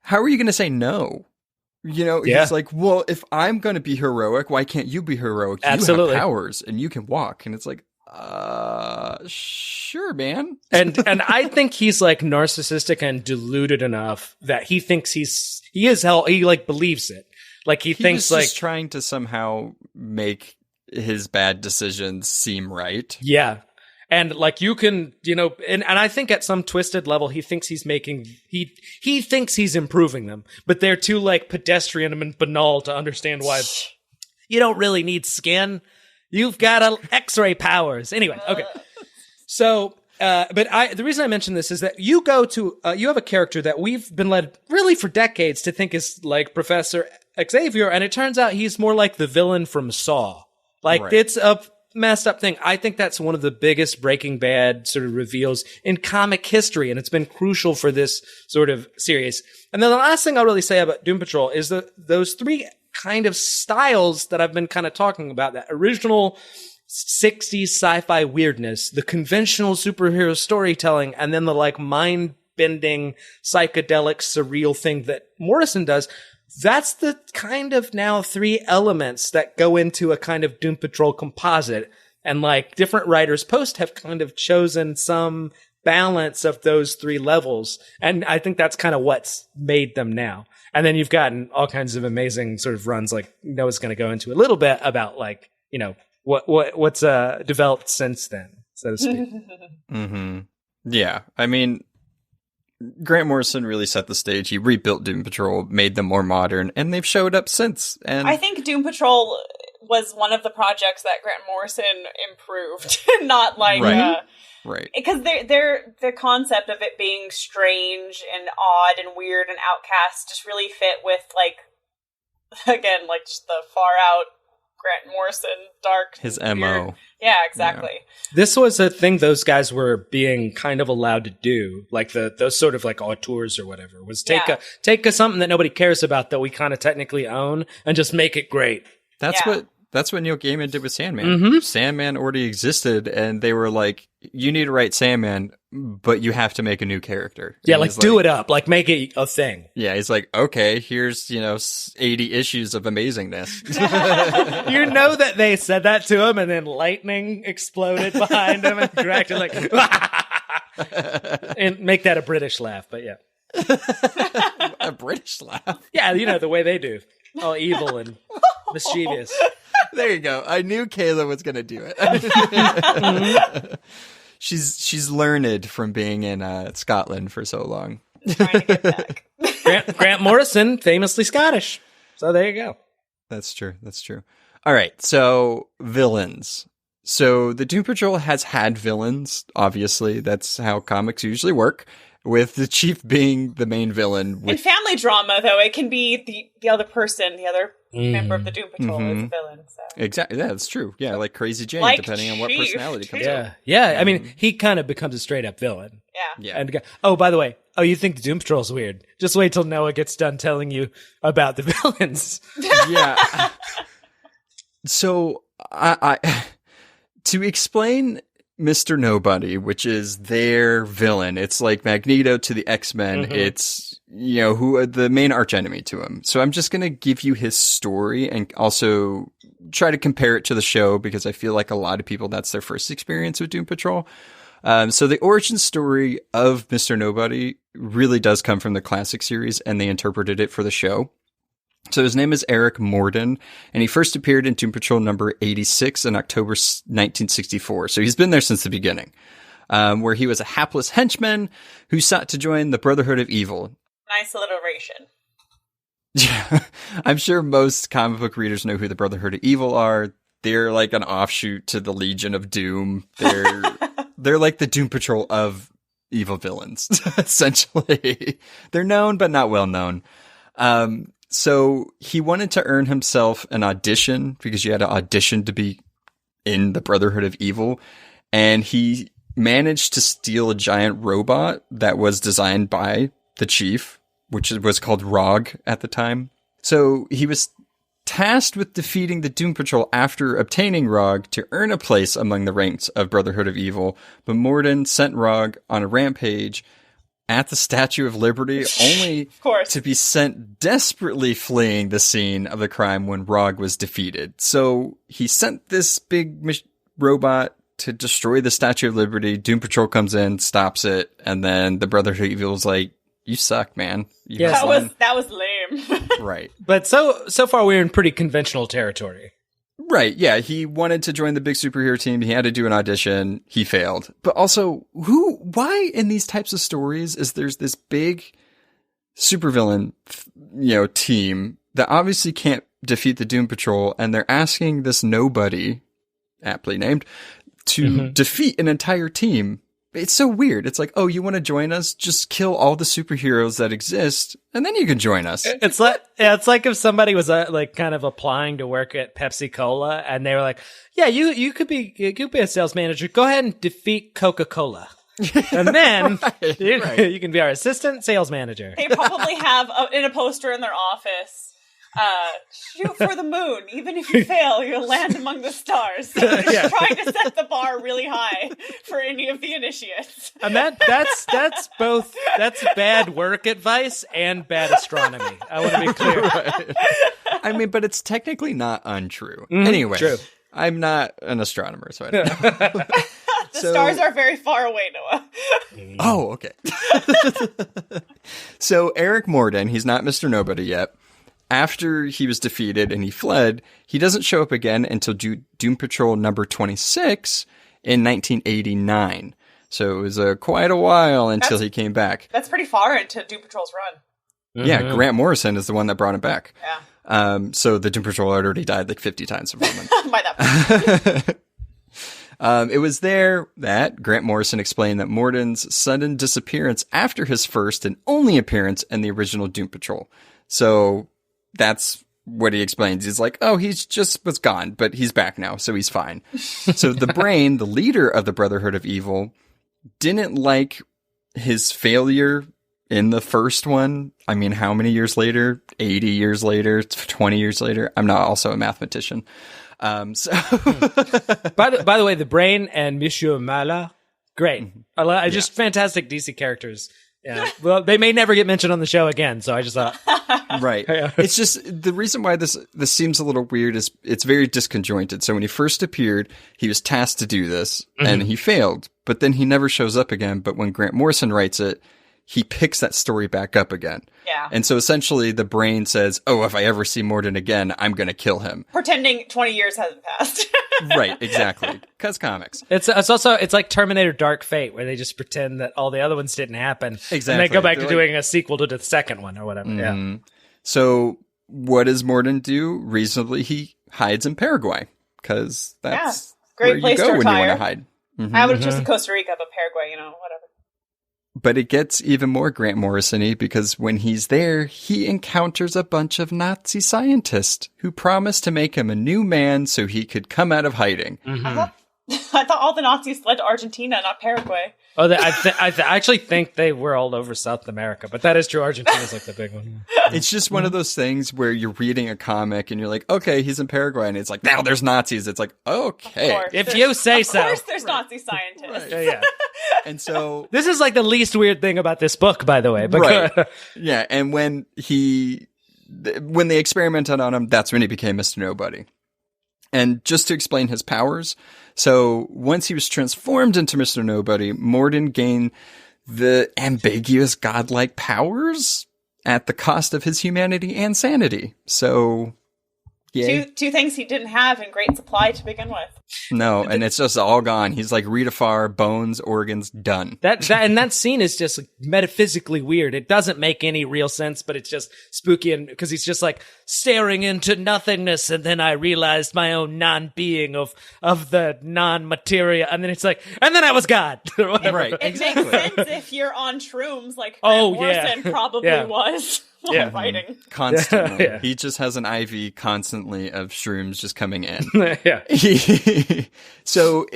B: how are you going to say no? He's like, well, if I'm going to be heroic, why can't you be heroic? You
D: Absolutely.
B: have powers and you can walk. And it's like, sure, man.
D: and I think he's like narcissistic and deluded enough that he thinks he like believes it. Like he thinks
B: was just trying to somehow make his bad decisions seem right.
D: Yeah. And like you can, and I think at some twisted level, he thinks he's he thinks he's improving them, but they're too like pedestrian and banal to understand why you don't really need skin. You've got X-ray powers. Anyway, okay. So, the reason I mention this is that you have a character that we've been led really for decades to think is like Professor Xavier, and it turns out he's more like the villain from Saw. Like
B: right.
D: It's a messed up thing. I think that's one of the biggest Breaking Bad sort of reveals in comic history, and it's been crucial for this sort of series. And then the last thing I'll really say about Doom Patrol is those three kind of styles that I've been kind of talking about, that original 60s sci-fi weirdness, the conventional superhero storytelling, and then the like mind-bending, psychedelic, surreal thing that Morrison does. That's the kind of now three elements that go into a kind of Doom Patrol composite. And like different writers post have kind of chosen some balance of those three levels. And I think that's kind of what's made them now. And then you've gotten all kinds of amazing sort of runs, like Noah's going to go into a little bit about like, what's developed since then, so to speak.
B: Mm-hmm. Yeah. I mean, Grant Morrison really set the stage. He rebuilt Doom Patrol, made them more modern, and they've showed up since. And
C: I think Doom Patrol was one of the projects that Grant Morrison improved, not like
B: right.
C: Because the concept of it being strange and odd and weird and outcast just really fit with like, again, like just the far out Grant Morrison, dark,
B: his
C: weird.
B: MO.
C: Yeah, exactly.
B: Yeah.
D: This was a thing those guys were being kind of allowed to do, like those sort of like auteurs or whatever, was take something that nobody cares about that we kind of technically own and just make it great.
B: That's what Neil Gaiman did with Sandman.
D: Mm-hmm.
B: Sandman already existed, and they were like, you need to write Sandman, but you have to make a new character.
D: Yeah, like do it up, like make it a thing.
B: Yeah, he's like, okay, here's 80 issues of amazingness.
D: You know that they said that to him, and then lightning exploded behind him, and directed like, and make that a British laugh. But yeah,
B: a British laugh.
D: Yeah, the way they do, all evil and mischievous.
B: There you go. I knew Kayla was going to do it. She's learned from being in Scotland for so long.
C: Trying to get back.
D: Grant Morrison, famously Scottish. So there you go.
B: That's true. All right. So villains. So the Doom Patrol has had villains, obviously. That's how comics usually work, with the Chief being the main villain.
C: In family drama, though, it can be the other person, the other member of the Doom Patrol is a villain. So.
B: Exactly. Yeah, that's true. Yeah, like Crazy Jane,
C: like
B: depending on what
C: Chief,
B: personality comes
C: too.
B: out.
D: Yeah. I mean, he kind of becomes a straight up villain.
C: Yeah.
D: And oh, by the way, you think the Doom Patrol's weird? Just wait till Noah gets done telling you about the villains.
B: Yeah. So I to explain Mr. Nobody, which is their villain, it's like Magneto to the X-Men. It's, who the main archenemy to him. So I'm just going to give you his story and also try to compare it to the show because I feel like a lot of people, that's their first experience with Doom Patrol. So the origin story of Mr. Nobody really does come from the classic series, and they interpreted it for the show. So his name is Eric Morden, and he first appeared in Doom Patrol number 86 in October 1964. So he's been there since the beginning, where he was a hapless henchman who sought to join the Brotherhood of Evil.
C: Nice alliteration.
B: Yeah, I'm sure most comic book readers know who the Brotherhood of Evil are. They're like an offshoot to the Legion of Doom. They're like the Doom Patrol of evil villains, essentially. They're known, but not well known. So he wanted to earn himself an audition because you had to audition to be in the Brotherhood of Evil. And he managed to steal a giant robot that was designed by the Chief, which was called ROG at the time. So he was tasked with defeating the Doom Patrol after obtaining ROG to earn a place among the ranks of Brotherhood of Evil. But Morden sent ROG on a rampage at the Statue of Liberty, only to be sent desperately fleeing the scene of the crime when ROG was defeated. So he sent this big robot to destroy the Statue of Liberty. Doom Patrol comes in, stops it, and then the Brotherhood of Evil is like, "You suck, man."
C: That was lame.
B: Right.
D: But so far we're in pretty conventional territory.
B: Right, yeah, he wanted to join the big superhero team. He had to do an audition. He failed. But also, why in these types of stories is there's this big supervillain, team that obviously can't defeat the Doom Patrol, and they're asking this nobody, aptly named, to defeat an entire team. It's so weird. It's like, oh, you want to join us? Just kill all the superheroes that exist, and then you can join us.
D: It's like if somebody was kind of applying to work at Pepsi Cola, and they were like, "Yeah, you could be a sales manager. Go ahead and defeat Coca-Cola, and then you can be our assistant sales manager."
C: They probably have in a poster in their office. Shoot for the moon. Even if you fail, you'll land among the stars. So they're trying to set the bar really high for any of the initiates.
D: And that's bad work advice and bad astronomy. I want to be clear.
B: Right. I mean, but it's technically not untrue. Anyway,
D: true.
B: I'm not an astronomer, so I don't know.
C: The stars are very far away, Noah.
B: Oh, okay. So Eric Morden, he's not Mr. Nobody yet. After he was defeated and he fled, he doesn't show up again until Doom Patrol number 26 in 1989. So it was quite a while until he came back.
C: That's pretty far into Doom Patrol's run.
B: Yeah, Grant Morrison is the one that brought him back.
C: Yeah.
B: So the Doom Patrol had already died like 50 times before him.
C: By that point.
B: It was there that Grant Morrison explained that Morden's sudden disappearance after his first and only appearance in the original Doom Patrol. So that's what he explains. He's like, oh, he's just was gone, but he's back now, so he's fine. So the Brain, the leader of the Brotherhood of Evil, didn't like his failure in the first one. I mean, how many years later? 80 years later? 20 years later? I'm not also a mathematician.
D: By the way, the Brain and Monsieur Mala, great. Just fantastic DC characters. Yeah. Well, they may never get mentioned on the show again, so I just thought.
B: Right. It's just the reason why this seems a little weird is it's very disconjointed. So when he first appeared, he was tasked to do this and he failed, but then he never shows up again. But when Grant Morrison writes it, he picks that story back up again.
C: Yeah.
B: And so essentially the Brain says, oh, if I ever see Morden again, I'm going to kill him.
C: Pretending 20 years hasn't passed.
B: Right, exactly. Because comics.
D: It's like Terminator Dark Fate, where they just pretend that all the other ones didn't happen.
B: Exactly.
D: And they go back to doing a sequel to the second one or whatever. Yeah.
B: So what does Morden do? Reasonably, he hides in Paraguay because that's
C: Great place to
B: when you want
C: retire.
B: to hide. Mm-hmm.
C: I would have chosen Costa Rica, but Paraguay, whatever.
B: But it gets even more Grant Morrison-y because when he's there, he encounters a bunch of Nazi scientists who promise to make him a new man so he could come out of hiding.
C: I thought all the Nazis fled to Argentina, not Paraguay.
D: Oh, I actually think they were all over South America, but that is true. Argentina's like the big one.
B: It's just one of those things where you're reading a comic and you're like, okay, he's in Paraguay, and it's like, now there's Nazis. It's like, okay.
D: If you say so.
C: Of course there's Nazi scientists.
B: Right.
D: Yeah.
B: And so...
D: This is like the least weird thing about this book, by the way.
B: Right. Yeah, and when they experimented on him, that's when he became Mr. Nobody. And just to explain his powers, so once he was transformed into Mr. Nobody, Morden gained the ambiguous godlike powers at the cost of his humanity and sanity. So, yeah.
C: Two things he didn't have in great supply to begin with.
B: No, and it's just all gone. He's like Rita Farr, bones, organs, done.
D: That scene is just metaphysically weird. It doesn't make any real sense, but it's just spooky, and because he's just like staring into nothingness, and then I realized my own non-being of the non-materia, and then it's like, and then I was God. Or whatever.
B: Right.
C: It
B: Exactly.
C: makes sense if you're on shrooms, like Morrison probably was while fighting.
B: Constantly.
D: Yeah.
B: He just has an IV constantly of shrooms just coming in.
D: Yeah.
B: So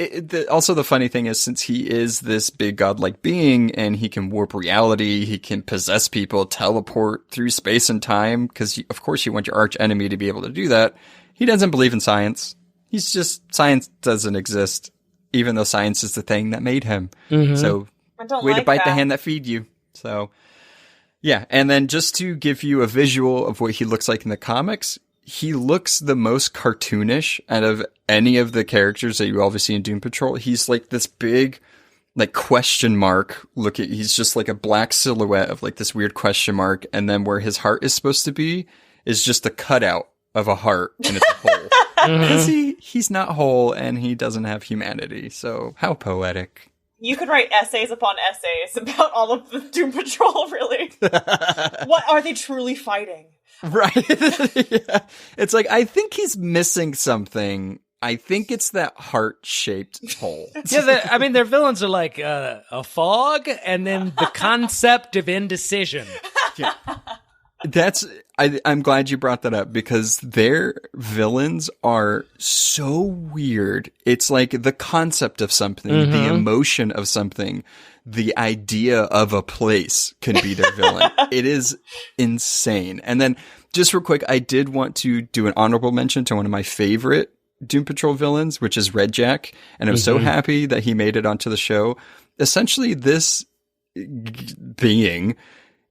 B: also the funny thing is, since he is this big godlike being and he can warp reality, he can possess people, teleport through space and time, because of course you want your arch enemy to be able to do that. He doesn't believe in science. He's just, science doesn't exist, even though science is the thing that made him. So way to bite the hand that feed you. So yeah. And then just to give you a visual of what he looks like in the comics, he looks the most cartoonish out of any of the characters that you always see in Doom Patrol. He's like this big, like, question mark. He's just like a black silhouette of like this weird question mark. And then where his heart is supposed to be is just a cutout of a heart, and it's a hole. Because he's not whole and he doesn't have humanity. So how poetic.
C: You could write essays upon essays about all of the Doom Patrol, really. What are they truly fighting?
B: Right. Yeah. It's like, I think he's missing something. I think it's that heart-shaped hole.
D: Yeah, their villains are like a fog, and then the concept of indecision.
B: Yeah. I'm glad you brought that up, because their villains are so weird. It's like the concept of something, the emotion of something, the idea of a place can be their villain. It is insane. And then just real quick, I did want to do an honorable mention to one of my favorite Doom Patrol villains, which is Red Jack. And I'm so happy that he made it onto the show. Essentially, this being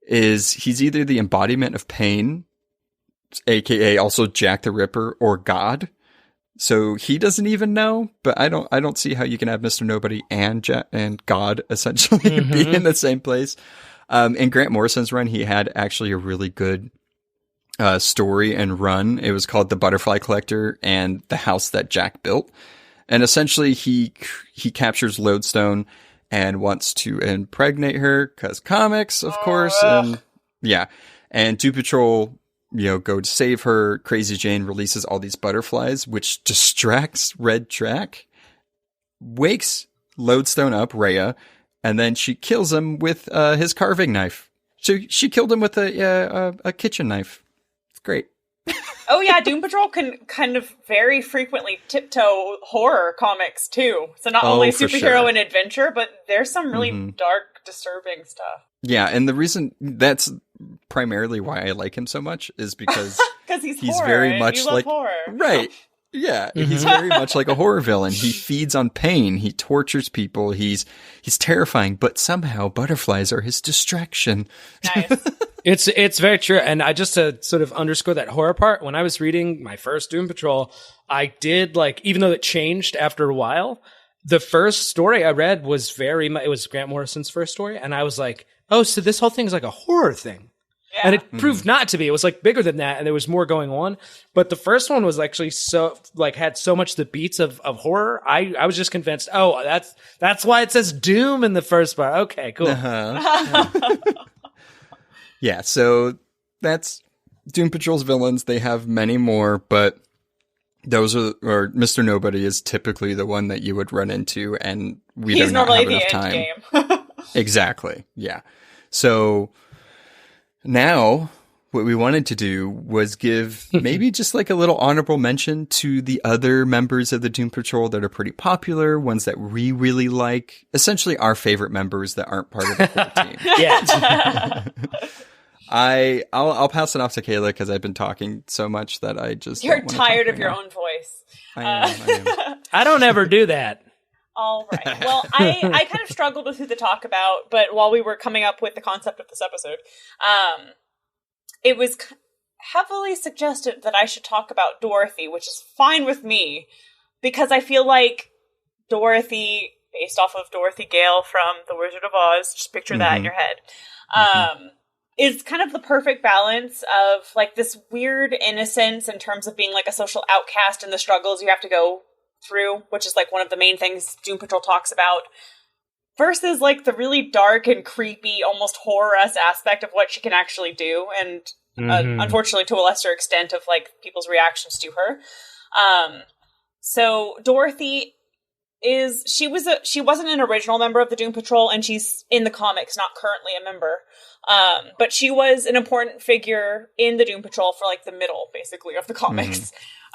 B: he's either the embodiment of pain, aka also Jack the Ripper, or God. So he doesn't even know, but I don't see how you can have Mr. Nobody and God essentially be in the same place. In Grant Morrison's run, he had actually a really good story and run. It was called The Butterfly Collector and the House That Jack Built. And essentially he captures Lodestone and wants to impregnate her, cause comics, of course. And yeah. And Doom Patrol, go to save her. Crazy Jane releases all these butterflies, which distracts Red Jack, wakes Lodestone up, Rhea, and then she kills him with his carving knife. So she killed him with a kitchen knife. It's great.
C: Oh yeah, Doom Patrol can kind of very frequently tiptoe horror comics too. So not only superhero and adventure, but there's some really dark, disturbing stuff.
B: Yeah, and the reason that's primarily why I like him so much is because
C: he's
B: horror,
C: very much like horror.
B: Right. Yeah, he's very much like a horror villain. He feeds on pain. He tortures people. He's terrifying, but somehow butterflies are his distraction.
C: Nice.
D: It's very true. And I just to sort of underscore that horror part, when I was reading my first Doom Patrol, I did even though it changed after a while, the first story I read was it was Grant Morrison's first story, and I was like, oh, so this whole thing is like a horror thing. Yeah. And it proved not to be. It was bigger than that, and there was more going on. But the first one was actually had so much the beats of horror. I was just convinced, oh, that's why it says Doom in the first part. Okay, cool.
B: Yeah, so that's Doom Patrol's villains. They have many more, but Those are, or Mr. Nobody is typically the one that you would run into, and we
C: He's
B: do not
C: normally
B: have enough
C: the
B: time.
C: end game.
B: Exactly. Yeah. So now what we wanted to do was give maybe just like a little honorable mention to the other members of the Doom Patrol that are pretty popular, ones that we really like, essentially our favorite members that aren't part of the core team.
D: Yeah.
B: I'll pass it off to Kayla because I've been talking so much that I just
C: You're tired of your own voice.
B: I am.
D: I don't ever do that.
C: All right. Well, I kind of struggled with who to talk about, but while we were coming up with the concept of this episode, it was heavily suggested that I should talk about Dorothy, which is fine with me, because I feel like Dorothy, based off of Dorothy Gale from The Wizard of Oz, just picture that in your head, is kind of the perfect balance of like this weird innocence in terms of being like a social outcast and the struggles you have to go through, which is like one of the main things Doom Patrol talks about, versus like the really dark and creepy, almost horror-esque aspect of what she can actually do, and unfortunately to a lesser extent of like people's reactions to her. So Dorothy she wasn't an original member of the Doom Patrol, and she's in the comics not currently a member. But she was an important figure in the Doom Patrol for like the middle, basically, of the comics.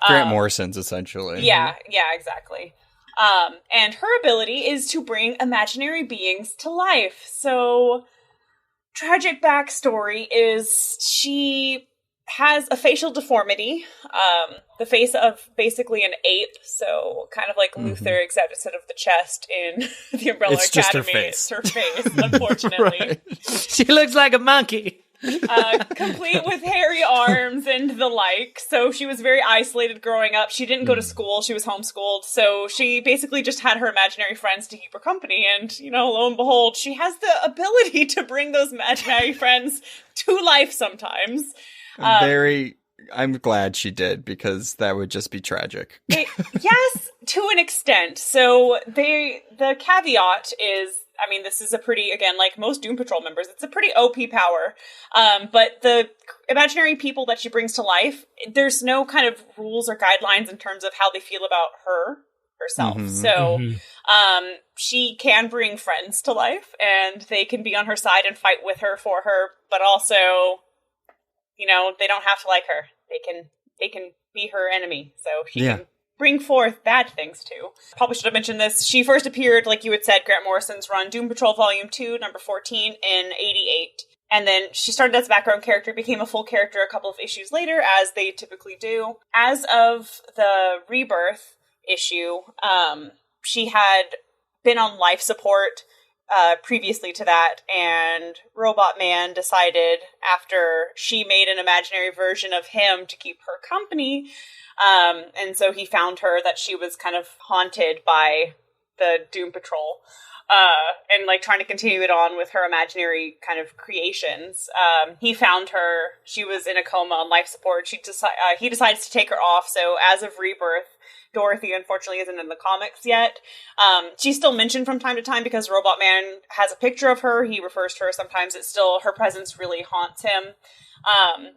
B: Grant Morrison's essentially.
C: Yeah, exactly. And her ability is to bring imaginary beings to life. So, tragic backstory is she has a facial deformity, the face of basically an ape, so kind of like Luther, except instead of the chest in the Umbrella
B: It's
C: Academy,
B: just her face.
C: it's her face, unfortunately.
B: Right.
D: She looks like a monkey.
C: Complete with hairy arms and the like. So she was very isolated growing up. She didn't go to school. She was homeschooled. So she basically just had her imaginary friends to keep her company. And, lo and behold, she has the ability to bring those imaginary friends to life sometimes.
B: I'm glad she did, because that would just be tragic.
C: Yes, to an extent. So the caveat is, this is a pretty, again, like most Doom Patrol members, it's a pretty OP power. But the imaginary people that she brings to life, there's no kind of rules or guidelines in terms of how they feel about herself. So she can bring friends to life, and they can be on her side and fight with her, for her, but also, they don't have to like her. They can be her enemy. So she can bring forth bad things too. Probably should have mentioned this. She first appeared, like you had said, Grant Morrison's run, Doom Patrol Volume 2, number 14, in 88. And then she started as a background character, became a full character a couple of issues later, as they typically do. As of the Rebirth issue, she had been on life support previously to that, and Robot Man decided, after she made an imaginary version of him to keep her company, and so he found her, that she was kind of haunted by the Doom Patrol, and like trying to continue it on with her imaginary kind of creations. He found her, she was in a coma on life support. He decides to take her off, so as of Rebirth, Dorothy, unfortunately, isn't in the comics yet. She's still mentioned from time to time because Robot Man has a picture of her. He refers to her sometimes. It's still, her presence really haunts him.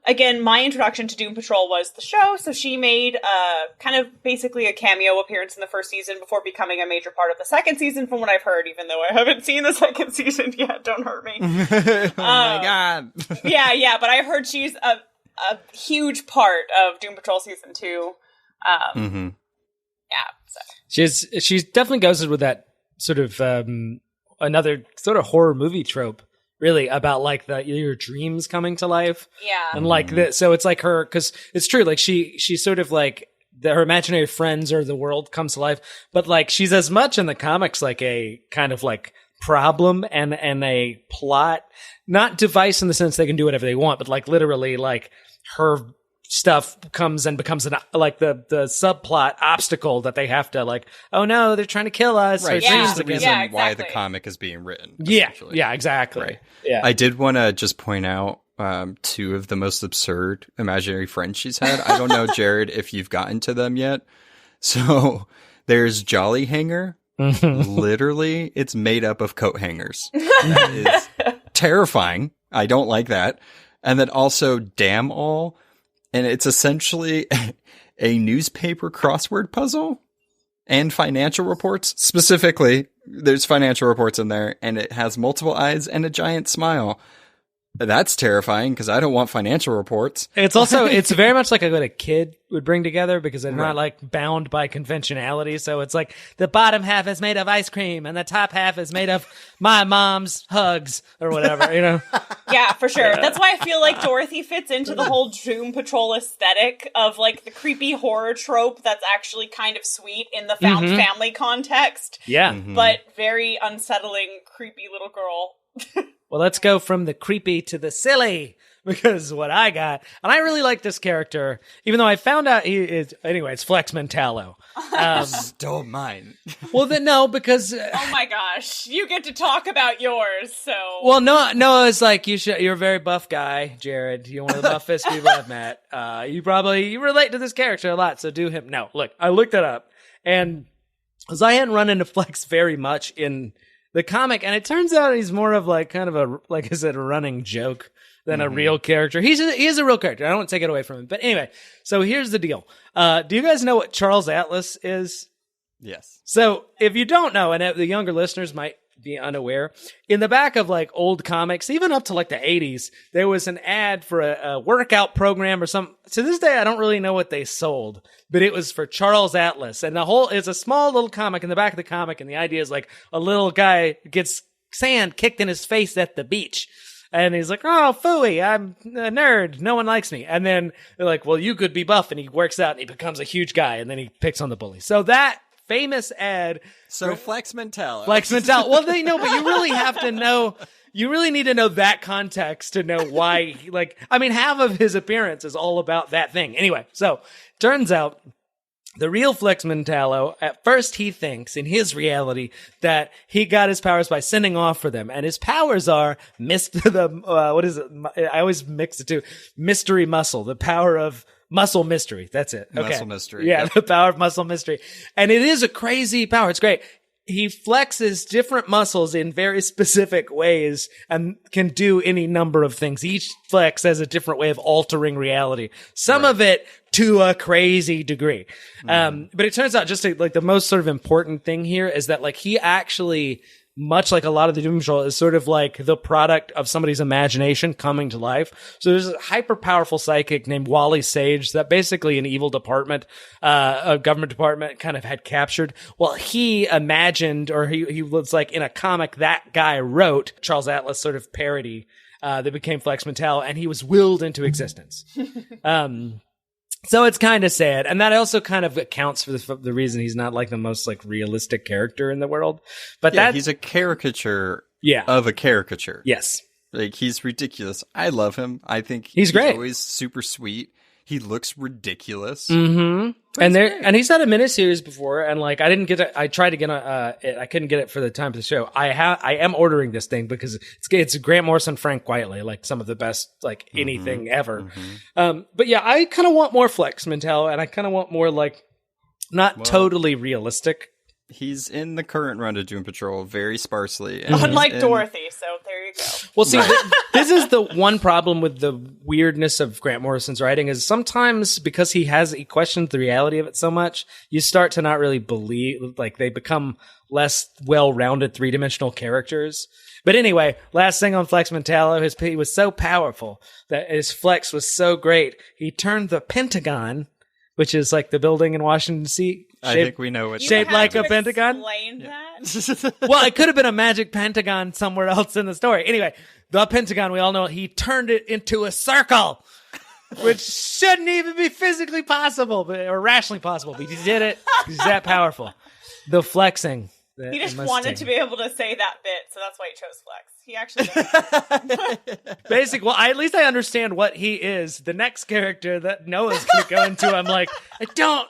C: Again, my introduction to Doom Patrol was the show, so she made kind of basically a cameo appearance in the first season before becoming a major part of the second season, from what I've heard, even though I haven't seen the second season yet. Don't hurt me.
B: Oh my god.
C: yeah, but I heard she's a huge part of Doom Patrol Season 2. Yeah, so.
D: She definitely goes with that sort of another sort of horror movie trope, really, about like your dreams coming to life.
C: Yeah,
D: and like that. So it's like her, because it's true. Like she's sort of like her imaginary friends or the world comes to life, but like she's as much in the comics like a kind of like problem and a plot, not device in the sense they can do whatever they want, but like literally like her stuff comes and becomes like the subplot obstacle that they have to like, oh no, they're trying to kill us.
B: Right.
C: Yeah.
B: She's the reason
C: Yeah, exactly.
B: why the comic is being written.
D: Yeah, exactly.
B: Right.
D: Yeah.
B: I did want to just point out two of the most absurd imaginary friends she's had. I don't know, Jared, if you've gotten to them yet. So there's Jolly Hanger. Literally, it's made up of coat hangers. That is terrifying. I don't like that. And then also Damn All. And it's essentially, a newspaper crossword puzzle and financial reports. Specifically, there's financial reports in there, and it has multiple eyes and a giant smile. That's terrifying because I don't want financial reports.
D: It's also, it's very much like what a kid would bring together because they're not like bound by conventionality. So it's like the bottom half is made of ice cream and the top half is made of my mom's hugs or whatever, you know?
C: Yeah, for sure. That's why I feel like Dorothy fits into the whole Doom Patrol aesthetic of like the creepy horror trope that's actually kind of sweet in the found family context.
D: Yeah.
C: But very unsettling, creepy little girl.
D: Well, let's go from the creepy to the silly, because what I got, and I really like this character, even though I found out he is, anyway, it's Flex Mentallo.
B: Stole mine.
D: Well, then no, because...
C: oh my gosh, you get to talk about yours, so...
D: Well, no, it's like, you're a very buff guy, Jared. You're one of the buffest people I've met. You relate to this character a lot, so do him. No, look, I looked it up, and because I hadn't run into Flex very much in the comic, and it turns out he's more of like kind of a, like I said, a running joke than a real character. He is a real character. I don't want to take it away from him. But anyway, so here's the deal. Do you guys know what Charles Atlas is?
B: Yes.
D: So if you don't know, and the younger listeners might be unaware, in the back of like old comics, even up to like the 80s, there was an ad for a workout program or something. To this day, I don't really know what they sold, but it was for Charles Atlas. And it's a small little comic in the back of the comic. And the idea is like a little guy gets sand kicked in his face at the beach. And he's like, oh, phooey, I'm a nerd. No one likes me. And then they're like, well, you could be buff. And he works out and he becomes a huge guy. And then he picks on the bully. So that famous ad.
B: So Flex Mentallo.
D: Well, they know, but you really have to know. You really need to know that context to know why. Half of his appearance is all about that thing. Anyway, so turns out the real Flex Mentallo, at first he thinks in his reality that he got his powers by sending off for them, and his powers are what is it? I always mix the two. Mystery muscle, the power of muscle mystery. That's it. Okay.
B: Muscle mystery.
D: Yeah, the power of muscle mystery. And it is a crazy power. It's great. He flexes different muscles in very specific ways and can do any number of things. Each flex has a different way of altering reality. Some of it to a crazy degree. But it turns out the most sort of important thing here is that like he actually, much like a lot of the Doom Patrol, is sort of like the product of somebody's imagination coming to life. So there's a hyper powerful psychic named Wally Sage that basically an evil department, a government department kind of had captured. Well, he imagined, or he was like in a comic that guy wrote, Charles Atlas sort of parody, that became Flex Mentallo, and he was willed into existence. So it's kind of sad. And that also kind of accounts for the reason he's not like the most like realistic character in the world. But
B: he's a caricature of a caricature.
D: Yes.
B: Like he's ridiculous. I love him. I think
D: he's great.
B: Always super sweet. He looks ridiculous.
D: Mm-hmm. And he's had a miniseries before, and like I didn't get it. I tried to get it. I couldn't get it for the time of the show. I am ordering this thing because it's Grant Morrison, Frank Whiteley, like some of the best like anything ever. But yeah, I kind of want more Flex Mentallo, and I kind of want more like not totally realistic.
B: He's in the current run of Doom Patrol very sparsely.
C: Unlike Dorothy, so there you go.
D: Well, see, this is the one problem with the weirdness of Grant Morrison's writing is sometimes because he questions the reality of it so much, you start to not really believe, like they become less well-rounded three-dimensional characters. But anyway, last thing on Flex Mentallo, he was so powerful that his flex was so great, he turned the Pentagon, which is like the building in Washington, D.C.,
B: I think we know what
D: shaped like a pentagon.
C: Explain that.
D: Well, it could have been a magic pentagon somewhere else in the story. Anyway, the Pentagon, we all know, he turned it into a circle, which shouldn't even be physically possible, or rationally possible. But he did it. He's that powerful. The flexing.
C: He just wanted to be able to say that bit, so that's why he chose Flex. He actually does.
D: Basically, well, at least I understand what he is. The next character that Noah's going to go into, I'm like, I don't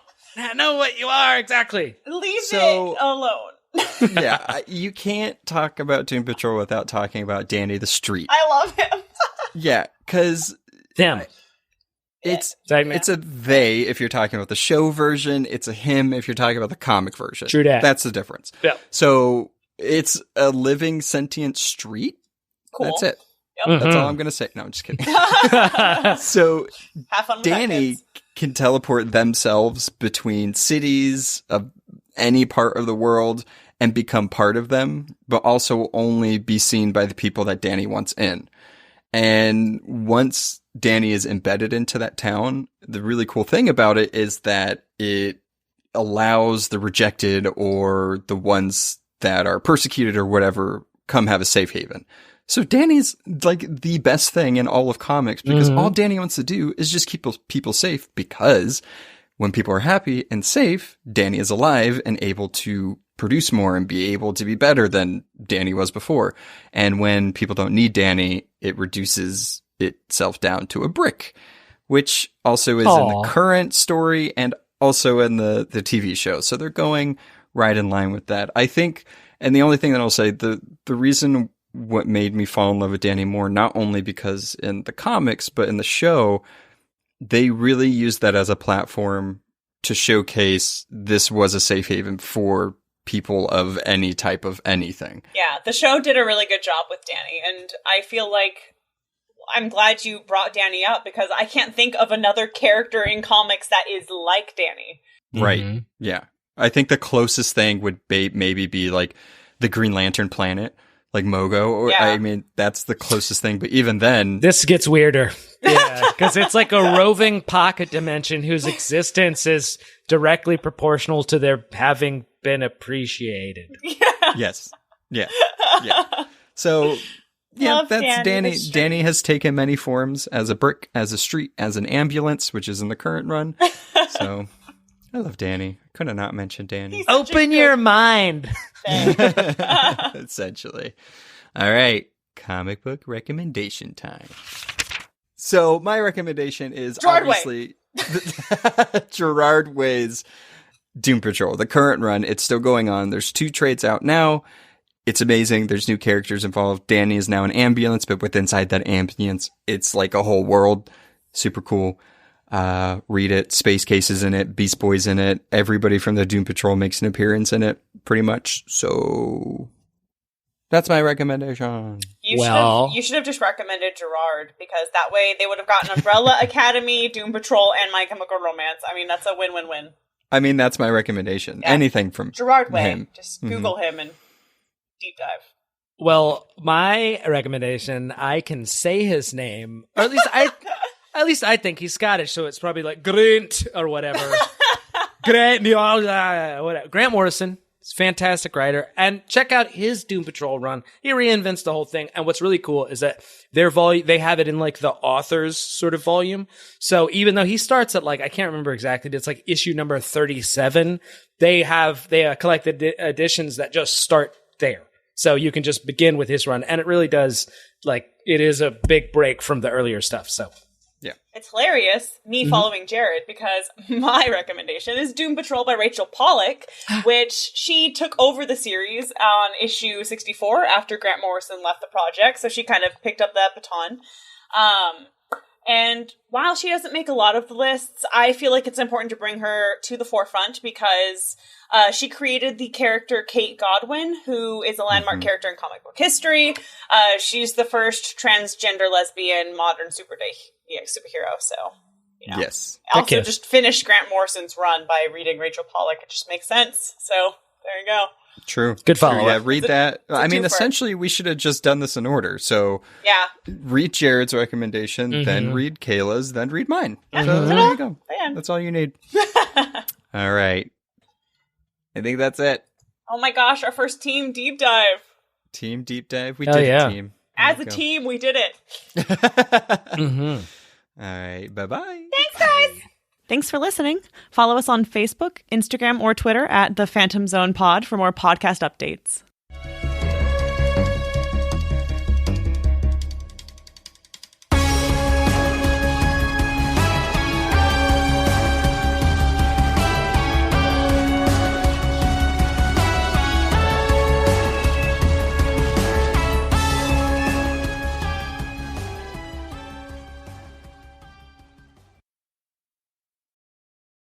D: know what you are exactly.
C: Leave it alone.
B: Yeah, you can't talk about Doom Patrol without talking about Danny the Street.
C: I love him.
B: Yeah, because it's a they if you're talking about the show version. It's a him if you're talking about the comic version.
D: True that.
B: That's the difference.
D: Yeah.
B: So it's a living sentient street.
C: Cool.
B: That's it.
C: Yep.
B: That's all I'm going to say. No, I'm just kidding. So
C: have fun with
B: Danny can teleport themselves between cities of any part of the world and become part of them, but also only be seen by the people that Danny wants in. And once Danny is embedded into that town, the really cool thing about it is that it allows the rejected or the ones that are persecuted or whatever come have a safe haven. So Danny's like the best thing in all of comics because all Danny wants to do is just keep people safe, because when people are happy and safe, Danny is alive and able to produce more and be able to be better than Danny was before. And when people don't need Danny, it reduces itself down to a brick, which also is in the current story and also in the TV show. So they're going right in line with that. I think, and the only thing that I'll say, the reason what made me fall in love with Danny more, not only because in the comics, but in the show, they really used that as a platform to showcase this was a safe haven for people of any type of anything.
C: Yeah, the show did a really good job with Danny, and I feel like I'm glad you brought Danny up because I can't think of another character in comics that is like Danny.
B: Right. Yeah. I think the closest thing would maybe be like the Green Lantern planet, like Mogo. Or,
C: yeah.
B: I mean, that's the closest thing. But even then,
A: this gets weirder. Yeah, because it's like a roving pocket dimension whose existence is directly proportional to their having been appreciated.
C: Yeah.
B: Yes. Yeah. Yeah. So, yeah,
C: Love
B: that's Danny.
C: Danny.
B: Danny has taken many forms: as a brick, as a street, as an ambulance, which is in the current run. So, I love Danny. Could have not mentioned Danny.
A: Open your mind.
B: Essentially. All right. Comic book recommendation time. So my recommendation is
C: Gerard
B: obviously Gerard Way's Doom Patrol, the current run. It's still going on. There's 2 trades out now. It's amazing. There's new characters involved. Danny is now an ambulance, but with inside that ambulance, it's like a whole world. Super cool. Read it. Space Case is in it. Beast Boy's in it. Everybody from the Doom Patrol makes an appearance in it, pretty much. So that's my recommendation.
C: You should have just recommended Gerard, because that way they would have gotten Umbrella Academy, Doom Patrol, and My Chemical Romance. I mean, that's a win-win-win.
B: I mean, that's my recommendation. Yeah. Anything from
C: Gerard Way.
B: him.
C: Just Google him and deep dive.
A: Well, my recommendation, I can say his name, or at least I think he's Scottish, so it's probably like Grant or whatever. Grant Morrison. He's a fantastic writer. And check out his Doom Patrol run. He reinvents the whole thing. And what's really cool is that they have it in like the author's sort of volume. So even though he starts at like, I can't remember exactly, but it's like issue number 37, they collect editions that just start there. So you can just begin with his run. And it really does, like, it is a big break from the earlier stuff. So.
B: Yeah.
C: It's hilarious, me following Jared, because my recommendation is Doom Patrol by Rachel Pollack, which she took over the series on issue 64 after Grant Morrison left the project, so she kind of picked up that baton. And while she doesn't make a lot of the lists, I feel like it's important to bring her to the forefront because she created the character Kate Godwin, who is a landmark character in comic book history. She's the first transgender lesbian modern superhero, so, you know.
B: Yes.
C: Also just finished Grant Morrison's run by reading Rachel Pollack. It just makes sense. So, there you go.
B: True.
A: Good follow.
B: Yeah, read that. I mean, essentially, we should have just done this in order. So, read Jared's recommendation, then read Kayla's, then read mine.
C: Yeah.
B: So, there you go.
C: Man.
B: That's all you need. All right. I think that's it.
C: Oh my gosh, our first team deep dive.
B: Team deep dive. We did a team.
C: As a team, we did it.
B: All right. Bye-bye.
C: Thanks, guys. Thanks for listening. Follow us on Facebook, Instagram, or Twitter at The Phantom Zone Pod for more podcast updates.